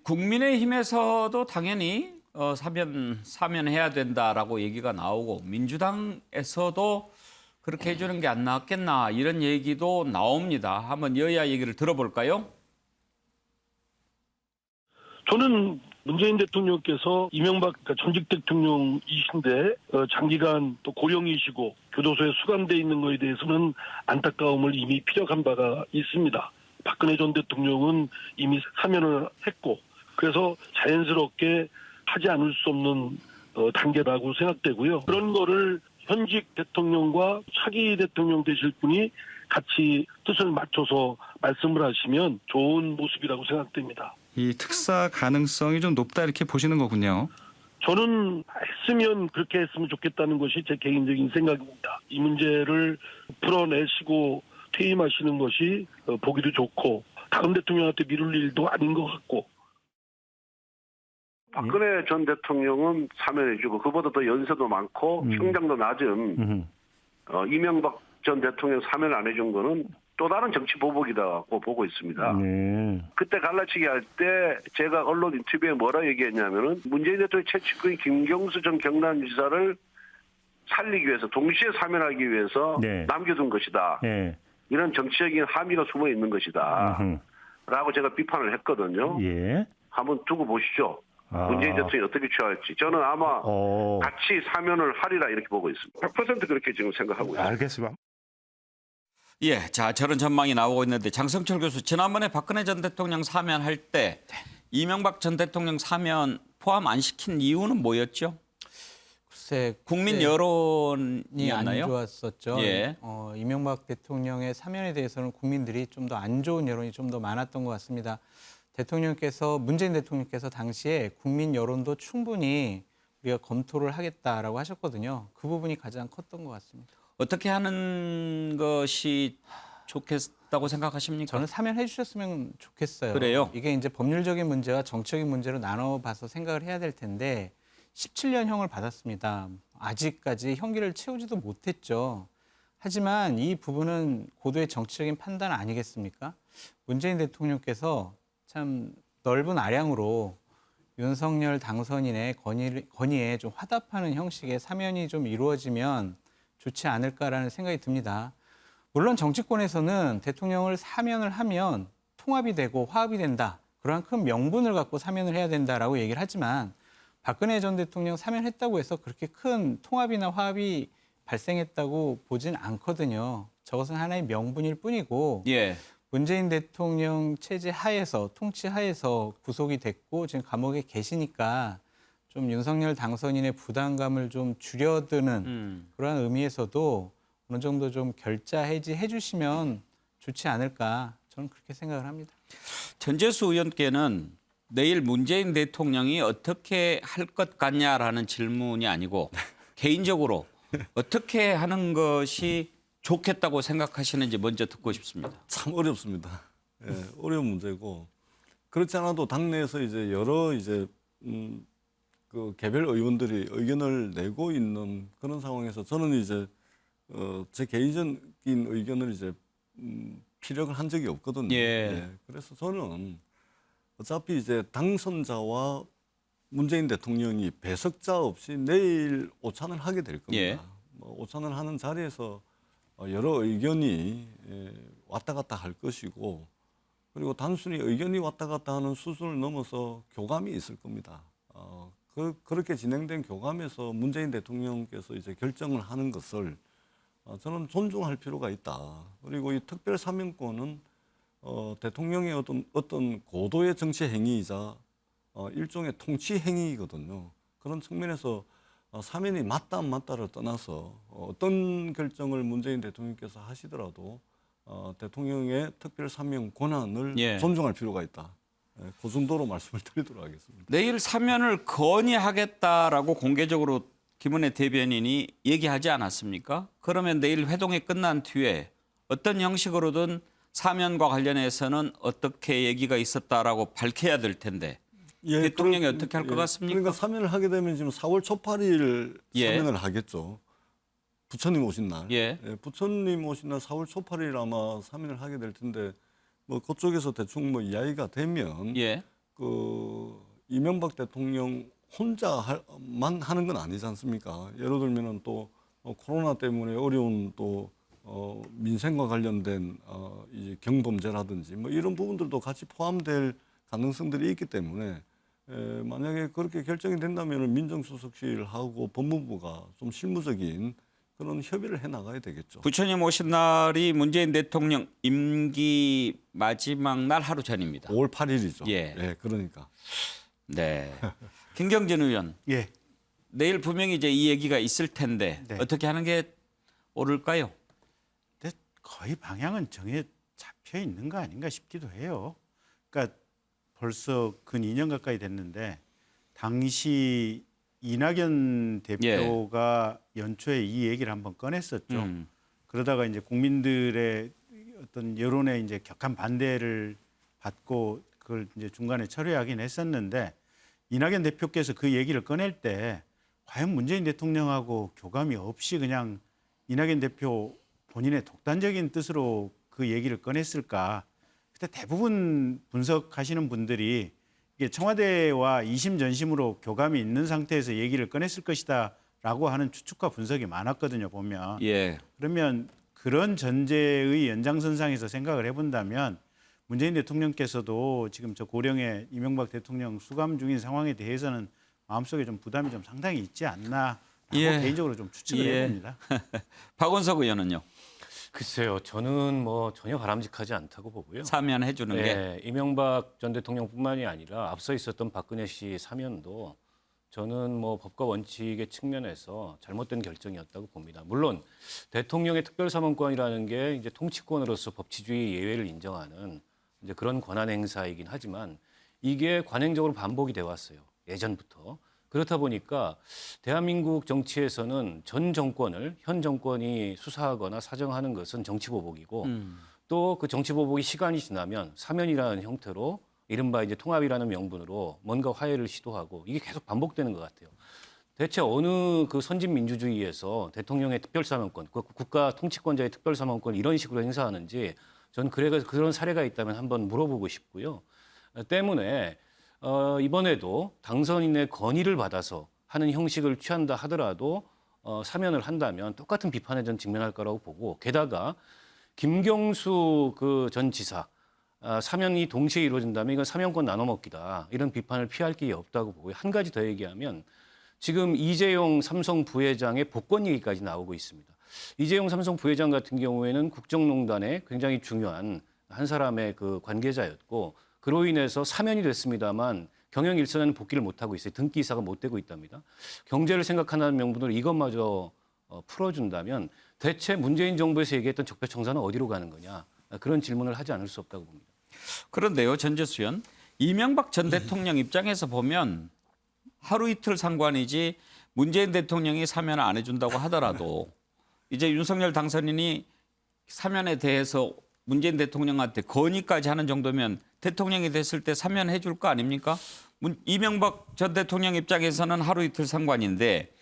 국민의힘에서도 당연히 사면해야 된다라고 얘기가 나오고 민주당에서도 그렇게 해주는 게 안 낫겠나 이런 얘기도 나옵니다. 한번 여야 얘기를 들어볼까요? 저는 문재인 대통령께서 이명박 전직 대통령이신데 장기간 또 고령이시고 교도소에 수감돼 있는 것에 대해서는 안타까움을 이미 피력한 바가 있습니다. 박근혜 전 대통령은 이미 사면을 했고 그래서 자연스럽게 하지 않을 수 없는 단계라고 생각되고요. 그런 거를 현직 대통령과 차기 대통령 되실 분이 같이 뜻을 맞춰서 말씀을 하시면 좋은 모습이라고 생각됩니다. 이 특사 가능성이 좀 높다 이렇게 보시는 거군요. 저는 했으면 그렇게 했으면 좋겠다는 것이 제 개인적인 생각입니다. 이 문제를 풀어내시고 퇴임하시는 것이 보기도 좋고 다음 대통령한테 미룰 일도 아닌 것 같고. 박근혜 전 대통령은 사면해주고 그보다 더 연세도 많고 형장도 낮은 이명박 전 대통령 사면 안 해준 거는 또 다른 정치 보복이라고 보고 있습니다. 그때 갈라치기 할 때 제가 언론 인터뷰에 뭐라 얘기했냐면은 문재인 대통령 최측근 김경수 전 경남지사를 살리기 위해서 동시에 사면하기 위해서 남겨둔 것이다. 이런 정치적인 함의가 숨어 있는 것이다. 라고 제가 비판을 했거든요. 한번 두고 보시죠. 문재인 대통령이 어떻게 취할지. 저는 아마 같이 사면을 하리라 이렇게 보고 있습니다. 100% 그렇게 지금 생각하고 있습니다. 알겠습니다. 예, 자, 저런 전망이 나오고 있는데 장성철 교수, 지난번에 박근혜 전 대통령 사면할 때 이명박 전 대통령 사면 포함 안 시킨 이유는 뭐였죠? 글쎄, 국민 여론이 안 좋았었죠. 이명박 대통령의 사면에 대해서는 국민들이 좀 더 안 좋은 여론이 좀 더 많았던 것 같습니다. 문재인 대통령께서 당시에 국민 여론도 충분히 우리가 검토를 하겠다라고 하셨거든요. 그 부분이 가장 컸던 것 같습니다. 어떻게 하는 것이 좋겠다고 생각하십니까? 저는 사면해 주셨으면 좋겠어요. 그래요? 이게 이제 법률적인 문제와 정치적인 문제로 나눠봐서 생각을 해야 될 텐데 17년형을 받았습니다. 아직까지 형기를 채우지도 못했죠. 하지만 이 부분은 고도의 정치적인 판단 아니겠습니까? 문재인 대통령께서 참 넓은 아량으로 윤석열 당선인의 건의에 좀 화답하는 형식의 사면이 좀 이루어지면 좋지 않을까라는 생각이 듭니다. 물론 정치권에서는 대통령을 사면을 하면 통합이 되고 화합이 된다. 그러한 큰 명분을 갖고 사면을 해야 된다라고 얘기를 하지만 박근혜 전 대통령 사면했다고 해서 그렇게 큰 통합이나 화합이 발생했다고 보진 않거든요. 저것은 하나의 명분일 뿐이고 예. 문재인 대통령 체제 하에서 통치 하에서 구속이 됐고 지금 감옥에 계시니까 좀 윤석열 당선인의 부담감을 좀 줄여드는 그러한 의미에서도 어느 정도 좀 결자 해지해 주시면 좋지 않을까 저는 그렇게 생각을 합니다. 전재수 의원께는 내일 문재인 대통령이 어떻게 할 것 같냐라는 질문이 아니고 개인적으로 어떻게 하는 것이 좋겠다고 생각하시는지 먼저 듣고 싶습니다. 참 어렵습니다. 예, 어려운 문제고 그렇지 않아도 당내에서 이제 여러 그 개별 의원들이 의견을 내고 있는 그런 상황에서 저는 이제 제 개인적인 의견을 이제 피력을 한 적이 없거든요. 예, 그래서 저는 어차피 이제 당선자와 문재인 대통령이 배석자 없이 내일 오찬을 하게 될 겁니다. 뭐 오찬을 하는 자리에서 여러 의견이 왔다 갔다 할 것이고 그리고 단순히 의견이 왔다 갔다 하는 수준을 넘어서 교감이 있을 겁니다. 그렇게 진행된 교감에서 문재인 대통령께서 이제 결정을 하는 것을 저는 존중할 필요가 있다. 그리고 이 특별 사면권은 대통령의 어떤 고도의 정치 행위이자 일종의 통치 행위이거든요. 그런 측면에서 사면이 맞다 안 맞다를 떠나서 어떤 결정을 문재인 대통령께서 하시더라도 대통령의 특별 사면 권한을 존중할 필요가 있다. 그 정도로 말씀을 드리도록 하겠습니다. 내일 사면을 건의하겠다라고 공개적으로 김은혜 대변인이 얘기하지 않았습니까? 그러면 내일 회동이 끝난 뒤에 어떤 형식으로든 사면과 관련해서는 어떻게 얘기가 있었다라고 밝혀야 될 텐데 대통령이 어떻게 할 것 같습니까? 그러니까 사면을 하게 되면 지금 4월 초 8일 사면을 하겠죠. 부처님 오신 날. 부처님 오신 날 4월 초 8일 아마 사면을 하게 될 텐데 뭐 그쪽에서 대충 뭐 이야기가 되면 그 이명박 대통령 혼자만 하는 건 아니지 않습니까? 예를 들면은 또 코로나 때문에 어려운 또 민생과 관련된 이제 경범죄라든지 뭐 이런 부분들도 같이 포함될 가능성들이 있기 때문에 만약에 그렇게 결정이 된다면 민정수석실하고 법무부가 좀 실무적인 그런 협의를 해나가야 되겠죠. 부처님 오신 날이 문재인 대통령 임기 마지막 날 하루 전입니다. 5월 8일이죠. 예, 그러니까. 네. 김경진 의원. 예. 내일 분명히 이제 이 얘기가 있을 텐데 어떻게 하는 게 옳을까요? 근데 거의 방향은 정해 잡혀 있는 거 아닌가 싶기도 해요. 그러니까 벌써 근 2년 가까이 됐는데 당시 이낙연 대표가 연초에 이 얘기를 한번 꺼냈었죠. 그러다가 이제 국민들의 어떤 여론의 이제 격한 반대를 받고 그걸 이제 중간에 철회하긴 했었는데 이낙연 대표께서 그 얘기를 꺼낼 때 과연 문재인 대통령하고 교감이 없이 그냥 이낙연 대표 본인의 독단적인 뜻으로 그 얘기를 꺼냈을까? 그때 대부분 분석하시는 분들이 이게 청와대와 이심전심으로 교감이 있는 상태에서 얘기를 꺼냈을 것이다라고 하는 추측과 분석이 많았거든요. 보면. 그러면 그런 전제의 연장선상에서 생각을 해본다면 문재인 대통령께서도 지금 저 고령의 이명박 대통령 수감 중인 상황에 대해서는 마음속에 좀 부담이 좀 상당히 있지 않나라고 개인적으로 좀 추측을 해봅니다. 박원석 의원은요? 글쎄요, 저는 뭐 전혀 바람직하지 않다고 보고요. 사면해 주는 게 이명박 전 대통령뿐만이 아니라 앞서 있었던 박근혜 씨 사면도 저는 뭐 법과 원칙의 측면에서 잘못된 결정이었다고 봅니다. 물론 대통령의 특별사면권이라는 게 이제 통치권으로서 법치주의 예외를 인정하는 이제 그런 권한 행사이긴 하지만 이게 관행적으로 반복이 돼 왔어요. 예전부터. 그렇다 보니까 대한민국 정치에서는 전 정권을 현 정권이 수사하거나 사정하는 것은 정치보복이고 또 그 정치보복이 시간이 지나면 사면이라는 형태로 이른바 이제 통합이라는 명분으로 뭔가 화해를 시도하고 이게 계속 반복되는 것 같아요. 대체 어느 그 선진 민주주의에서 대통령의 특별사면권, 국가 통치권자의 특별사면권 이런 식으로 행사하는지 저는 그런 사례가 있다면 한번 물어보고 싶고요. 때문에 이번에도 당선인의 건의를 받아서 하는 형식을 취한다 하더라도 사면을 한다면 똑같은 비판에 전 직면할 거라고 보고 게다가 김경수 그 전 지사 사면이 동시에 이루어진다면 이건 사면권 나눠먹기다. 이런 비판을 피할 길이 없다고 보고요. 한 가지 더 얘기하면 지금 이재용 삼성 부회장의 복권 얘기까지 나오고 있습니다. 이재용 삼성 부회장 같은 경우에는 국정농단의 굉장히 중요한 한 사람의 그 관계자였고 그로 인해서 사면이 됐습니다만 경영 일선에는 복귀를 못하고 있어요. 등기 이사가 못 되고 있답니다. 경제를 생각한다는 명분으로 이것마저 풀어준다면 대체 문재인 정부에서 얘기했던 적폐청산은 어디로 가는 거냐. 그런 질문을 하지 않을 수 없다고 봅니다. 그런데요, 전재수 의원. 이명박 전 대통령 입장에서 보면 하루 이틀 상관이지 문재인 대통령이 사면을 안 해준다고 하더라도 이제 윤석열 당선인이 사면에 대해서 문재인 대통령한테 건의까지 하는 정도면 대통령이 됐을 때 사면해 줄 거 아닙니까? 이명박 전 대통령 입장에서는 하루 이틀 상관인데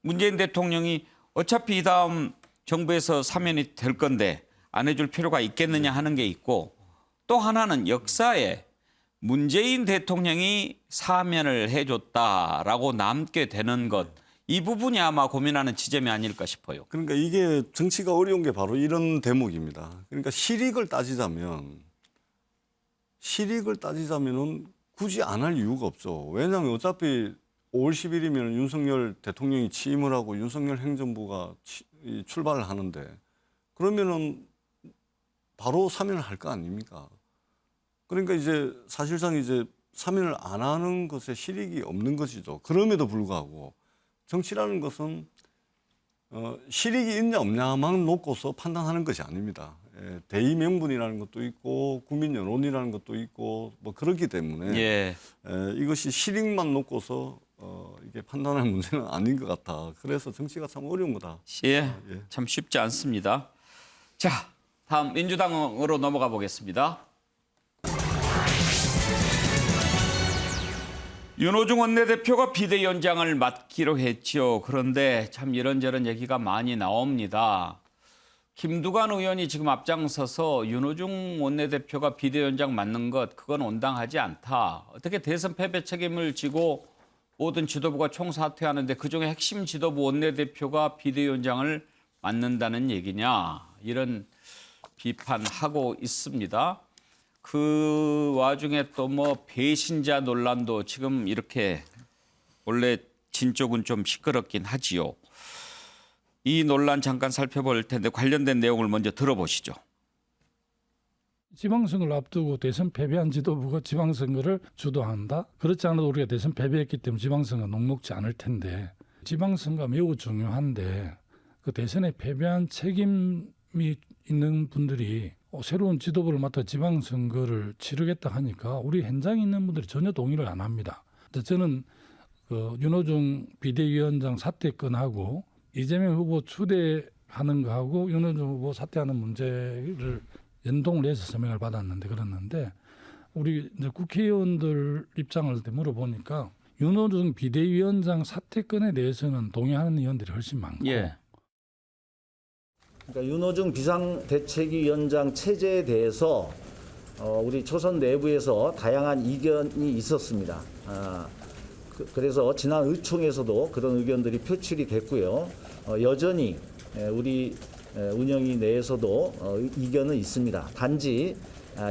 문재인 대통령이 어차피 이 다음 정부에서 사면이 될 건데 안 해줄 필요가 있겠느냐 하는 게 있고 또 하나는 역사에 문재인 대통령이 사면을 해줬다라고 남게 되는 것. 이 부분이 아마 고민하는 지점이 아닐까 싶어요. 그러니까 이게 정치가 어려운 게 바로 이런 대목입니다. 그러니까 실익을 따지자면은 굳이 안 할 이유가 없죠. 왜냐하면 어차피 5월 10일이면 윤석열 대통령이 취임을 하고 윤석열 행정부가 출발을 하는데 그러면은 바로 사면을 할 거 아닙니까? 그러니까 이제 사실상 이제 사면을 안 하는 것에 실익이 없는 것이죠. 그럼에도 불구하고 정치라는 것은 실익이 있냐 없냐만 놓고서 판단하는 것이 아닙니다. 대의 명분이라는 것도 있고 국민 여론이라는 것도 있고 뭐 그렇기 때문에 이것이 실익만 놓고서 이게 판단할 문제는 아닌 것 같아. 그래서 정치가 참 어려운 거다. 참 쉽지 않습니다. 자, 다음 민주당으로 넘어가 보겠습니다. 윤호중 원내대표가 비대위원장을 맡기로 했지요. 그런데 참 이런저런 얘기가 많이 나옵니다. 김두관 의원이 지금 앞장서서 윤호중 원내대표가 비대위원장 맡는 것 그건 온당하지 않다. 어떻게 대선 패배 책임을 지고 모든 지도부가 총사퇴하는데 그중에 핵심 지도부 원내대표가 비대위원장을 맡는다는 얘기냐. 이런 비판하고 있습니다. 그 와중에 또 뭐 배신자 논란도 지금 이렇게 원래 진쪽은 좀 시끄럽긴 하지요. 이 논란 잠깐 살펴볼 텐데 관련된 내용을 먼저 들어보시죠. 지방선거를 앞두고 대선 패배한 지도부가 지방선거를 주도한다? 그렇지 않아도 우리가 대선 패배했기 때문에 지방선거 녹록지 않을 텐데 지방선거가 매우 중요한데 그 대선에 패배한 책임이 있는 분들이 새로운 지도부를 맡아 지방선거를 치르겠다 하니까 우리 현장에 있는 분들이 전혀 동의를 안 합니다. 저는 윤호중 비대위원장 사퇴 건하고 이재명 후보 추대하는 거하고 윤호중 후보 사퇴하는 문제를 연동을 해서 서명을 받았는데 그랬는데 우리 이제 국회의원들 입장을 물어보니까 윤호중 비대위원장 사퇴 건에 대해서는 동의하는 의원들이 훨씬 많고 그러니까 윤호중 비상대책위원장 체제에 대해서 우리 초선 내부에서 다양한 이견이 있었습니다. 그래서 지난 의총에서도 그런 의견들이 표출이 됐고요. 여전히 우리 운영위 내에서도 이견은 있습니다. 단지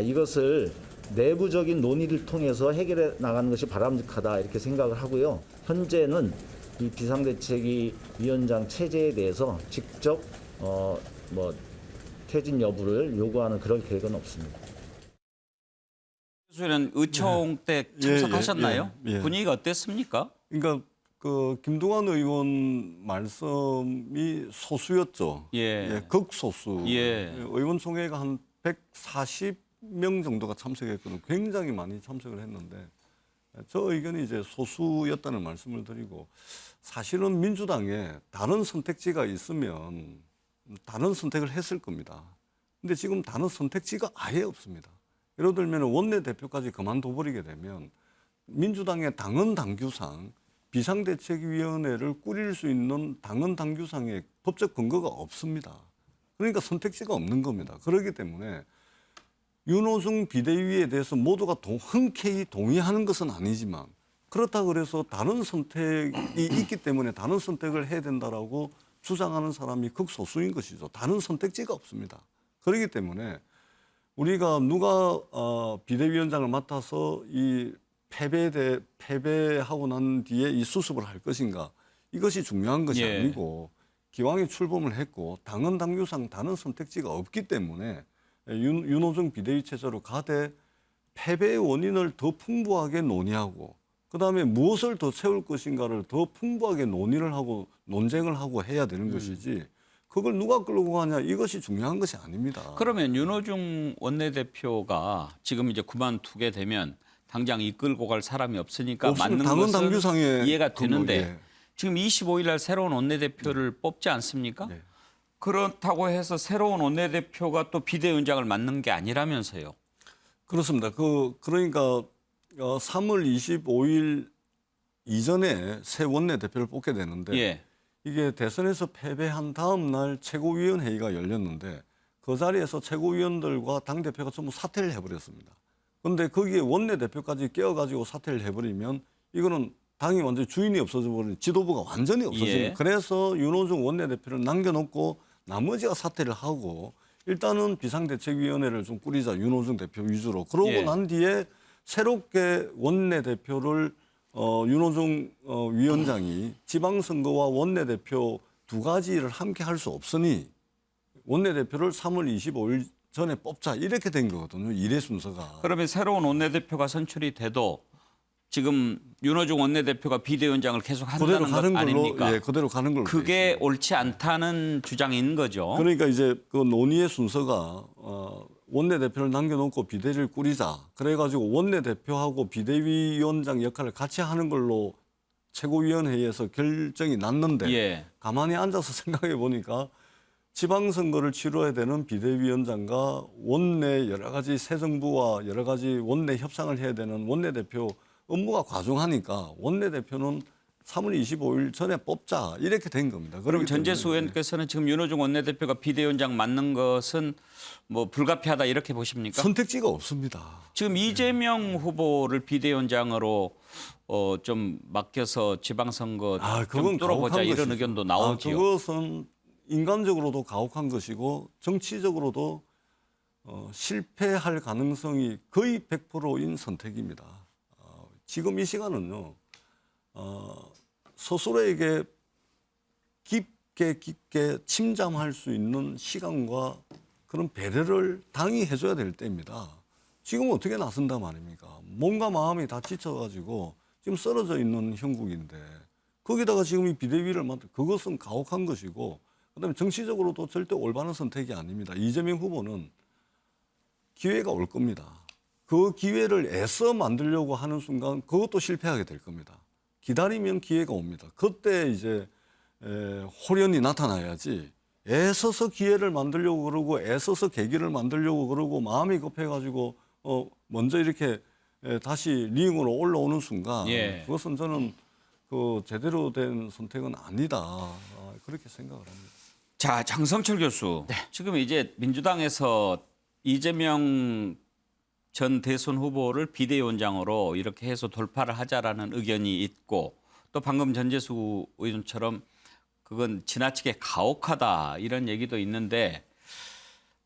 이것을 내부적인 논의를 통해서 해결해 나가는 것이 바람직하다 이렇게 생각을 하고요. 현재는 이 비상대책위원장 체제에 대해서 직접 퇴진 여부를 요구하는 그런 계획은 없습니다. 교수는 의총 때 참석하셨나요? 분위기가 어땠습니까? 그러니까 그 김두관 의원 말씀이 소수였죠. 극소수. 의원총회가 한 140 명 정도가 참석했거든요. 굉장히 많이 참석을 했는데 저 의견이 이제 소수였다는 말씀을 드리고 사실은 민주당에 다른 선택지가 있으면 다른 선택을 했을 겁니다. 근데 지금 다른 선택지가 아예 없습니다. 예를 들면 원내대표까지 그만둬버리게 되면 민주당의 당헌 당규상 비상대책위원회를 꾸릴 수 있는 당헌 당규상의 법적 근거가 없습니다. 그러니까 선택지가 없는 겁니다. 그렇기 때문에 윤호중 비대위에 대해서 모두가 흔쾌히 동의하는 것은 아니지만 그렇다고 그래서 다른 선택이 있기 때문에 다른 선택을 해야 된다라고 주장하는 사람이 극소수인 것이죠. 다른 선택지가 없습니다. 그렇기 때문에 우리가 누가 비대위원장을 맡아서 이 패배하고 난 뒤에 이 수습을 할 것인가 이것이 중요한 것이 예. 아니고 기왕에 출범을 했고 당헌 당규상 다른 선택지가 없기 때문에 윤호중 비대위 체제로 가되 패배의 원인을 더 풍부하게 논의하고 그다음에 무엇을 더 채울 것인가를 더 풍부하게 논의를 하고 논쟁을 하고 해야 되는 것이지 그걸 누가 끌고 가냐 이것이 중요한 것이 아닙니다. 그러면 윤호중 원내대표가 지금 이제 그만두게 되면 당장 이끌고 갈 사람이 없으니까 맞는 당헌 것은 당규상의 이해가 되는데 예. 지금 25일 날 새로운 원내대표를 뽑지 않습니까? 그렇다고 해서 새로운 원내대표가 또 비대위원장을 맡는 게 아니라면서요. 그렇습니다. 그러니까 3월 25일 이전에 새 원내대표를 뽑게 되는데 예. 이게 대선에서 패배한 다음 날 최고위원회의가 열렸는데 그 자리에서 최고위원들과 당대표가 전부 사퇴를 해버렸습니다. 그런데 거기에 원내대표까지 깨어가지고 사퇴를 해버리면 이거는 당이 완전히 주인이 없어져 버리는 지도부가 완전히 없어지는 예. 그래서 윤호중 원내대표를 남겨놓고 나머지가 사퇴를 하고 일단은 비상대책위원회를 좀 꾸리자 윤호중 대표 위주로 그러고 예. 난 뒤에 새롭게 원내대표를 윤호중 위원장이 지방선거와 원내대표 두 가지를 함께 할 수 없으니 원내대표를 3월 25일 전에 뽑자 이렇게 된 거거든요. 일의 순서가. 그러면 새로운 원내대표가 선출이 돼도 지금 윤호중 원내대표가 비대위원장을 계속 그대로 한다는 가는 것 걸로 아닙니까? 예, 그대로 가는 걸로. 그게 옳지 않다는 주장인 거죠. 그러니까 이제 그 논의의 순서가 원내대표를 남겨놓고 비대위를 꾸리자. 그래가지고 원내대표하고 비대위원장 역할을 같이 하는 걸로 최고위원회의에서 결정이 났는데 예. 가만히 앉아서 생각해 보니까 지방선거를 치러야 되는 비대위원장과 원내 여러 가지 새 정부와 여러 가지 원내 협상을 해야 되는 원내대표 업무가 과중하니까 원내대표는 3월 25일 전에 뽑자 이렇게 된 겁니다. 그럼 전재수 의원께서는 지금 윤호중 원내대표가 비대위원장 맡는 것은 뭐 불가피하다 이렇게 보십니까? 선택지가 없습니다. 지금 이재명 후보를 비대위원장으로 좀 맡겨서 지방선거 좀 그건 뚫어보자 가혹한 이런 것이죠. 의견도 나오지요. 그것은 인간적으로도 가혹한 것이고 정치적으로도 실패할 가능성이 거의 100%인 선택입니다. 지금 이 시간은요. 스스로에게 깊게 침잠할 수 있는 시간과 그런 배려를 당이 해줘야 될 때입니다. 지금 어떻게 나선다 말입니까? 몸과 마음이 다 지쳐가지고 지금 쓰러져 있는 형국인데 거기다가 지금 이 비대위를 맡은 그것은 가혹한 것이고 그다음에 정치적으로도 절대 올바른 선택이 아닙니다. 이재명 후보는 기회가 올 겁니다. 그 기회를 애써 만들려고 하는 순간 그것도 실패하게 될 겁니다. 기다리면 기회가 옵니다. 그때 이제 호련이 나타나야지 애써서 기회를 만들려고 그러고 애써서 계기를 만들려고 그러고 마음이 급해가지고 먼저 이렇게 다시 링으로 올라오는 순간 예. 그것은 저는 그 제대로 된 선택은 아니다 그렇게 생각을 합니다. 자, 장성철 교수. 지금 이제 민주당에서 이재명 전 대선 후보를 비대위원장으로 이렇게 해서 돌파를 하자라는 의견이 있고 또 방금 전재수 의원처럼 그건 지나치게 가혹하다 이런 얘기도 있는데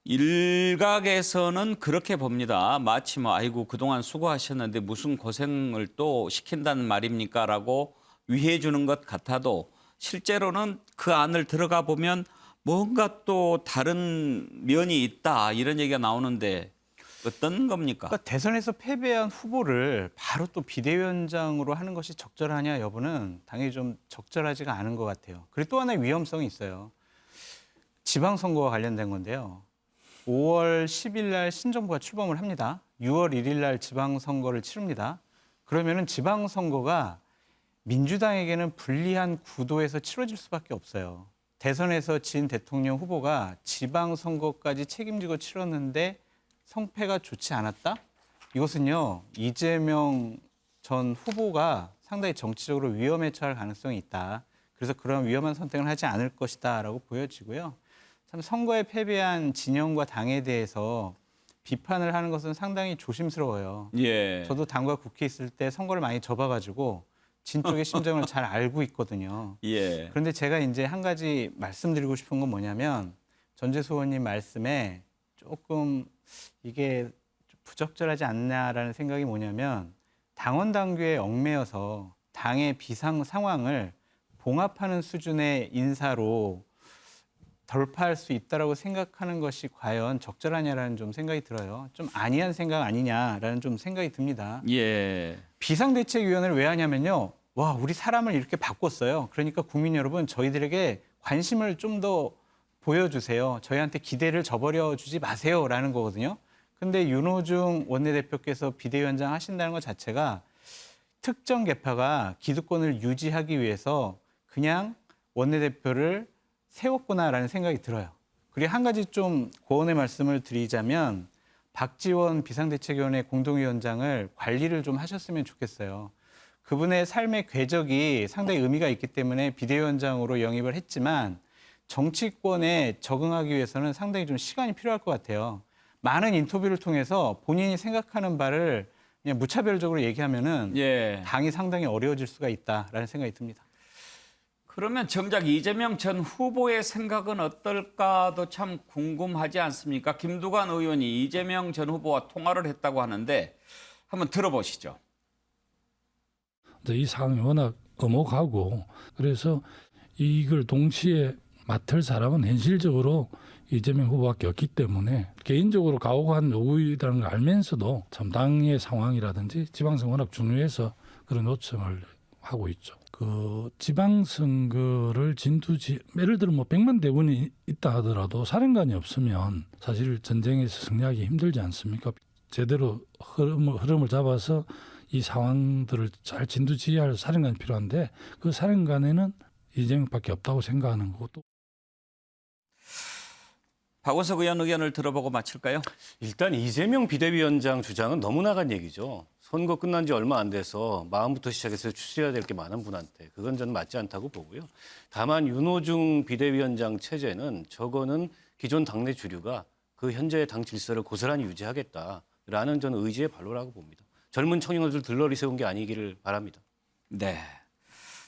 일각에서는 그렇게 봅니다. 마치 뭐 아이고 그동안 수고하셨는데 무슨 고생을 또 시킨다는 말입니까라고 위해 주는 것 같아도 실제로는 그 안을 들어가 보면 뭔가 또 다른 면이 있다 이런 얘기가 나오는데 어떤 겁니까? 그러니까 대선에서 패배한 후보를 바로 또 비대위원장으로 하는 것이 적절하냐 여부는 당연히 좀 적절하지가 않은 것 같아요. 그리고 또 하나의 위험성이 있어요. 지방선거와 관련된 건데요. 5월 10일 날 신정부가 출범을 합니다. 6월 1일 날 지방선거를 치릅니다. 그러면은 지방선거가 민주당에게는 불리한 구도에서 치러질 수밖에 없어요. 대선에서 진 대통령 후보가 지방선거까지 책임지고 치렀는데 성패가 좋지 않았다? 이것은요, 이재명 전 후보가 상당히 정치적으로 위험에 처할 가능성이 있다. 그래서 그런 위험한 선택을 하지 않을 것이다라고 보여지고요. 참 선거에 패배한 진영과 당에 대해서 비판을 하는 것은 상당히 조심스러워요. 예. 저도 당과 국회에 있을 때 선거를 많이 접어가지고 진 쪽의 심정을 잘 알고 있거든요. 예. 그런데 제가 이제 한 가지 말씀드리고 싶은 건 뭐냐면 전재수 의원님 말씀에 조금 이게 부적절하지 않냐라는 생각이 뭐냐면 당원 당규에 얽매여서 당의 비상 상황을 봉합하는 수준의 인사로 돌파할 수 있다라고 생각하는 것이 과연 적절하냐라는 좀 생각이 들어요. 좀 아니한 생각 아니냐라는 좀 생각이 듭니다. 예. 비상대책위원회를 왜 하냐면요. 와, 우리 사람을 이렇게 바꿨어요. 그러니까 국민 여러분, 저희들에게 관심을 좀 더 보여주세요. 저희한테 기대를 저버려 주지 마세요라는 거거든요. 근데 윤호중 원내대표께서 비대위원장 하신다는 것 자체가 특정 계파가 기득권을 유지하기 위해서 그냥 원내대표를 세웠구나라는 생각이 들어요. 그리고 한 가지 좀 고언의 말씀을 드리자면 박지원 비상대책위원회 공동위원장을 관리를 좀 하셨으면 좋겠어요. 그분의 삶의 궤적이 상당히 의미가 있기 때문에 비대위원장으로 영입을 했지만 정치권에 적응하기 위해서는 상당히 좀 시간이 필요할 것 같아요. 많은 인터뷰를 통해서 본인이 생각하는 바를 그냥 무차별적으로 얘기하면은 예. 당이 상당히 어려워질 수가 있다라는 생각이 듭니다. 그러면 정작 이재명 전 후보의 생각은 어떨까도 참 궁금하지 않습니까? 김두관 의원이 이재명 전 후보와 통화를 했다고 하는데 한번 들어보시죠. 이 상황이 워낙 엄혹하고 그래서 이걸 동시에 맡을 사람은 현실적으로 이재명 후보밖에 없기 때문에 개인적으로 가혹한 요구이라는 걸 알면서도 참 당의 상황이라든지 지방선거 워낙 중요해서 그런 요청을 하고 있죠. 그 지방선거를 예를 들어 뭐 100만 대군이 있다 하더라도 사령관이 없으면 사실 전쟁에서 승리하기 힘들지 않습니까? 제대로 흐름을 잡아서 이 상황들을 잘 진두지휘할 사령관이 필요한데 그 사령관에는 이재명밖에 없다고 생각하는 것도. 박원석 의원 의견을 들어보고 마칠까요? 일단 이재명 비대위원장 주장은 너무 나간 얘기죠. 선거 끝난 지 얼마 안 돼서 마음부터 시작해서 추스려야 될 게 많은 분한테 그건 저는 맞지 않다고 보고요. 다만 윤호중 비대위원장 체제는 저거는 기존 당내 주류가 그 현재의 당 질서를 고스란히 유지하겠다라는 저는 의지의 발로라고 봅니다. 젊은 청년들 들러리 세운 게 아니기를 바랍니다. 네.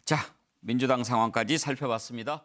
자, 민주당 상황까지 살펴봤습니다.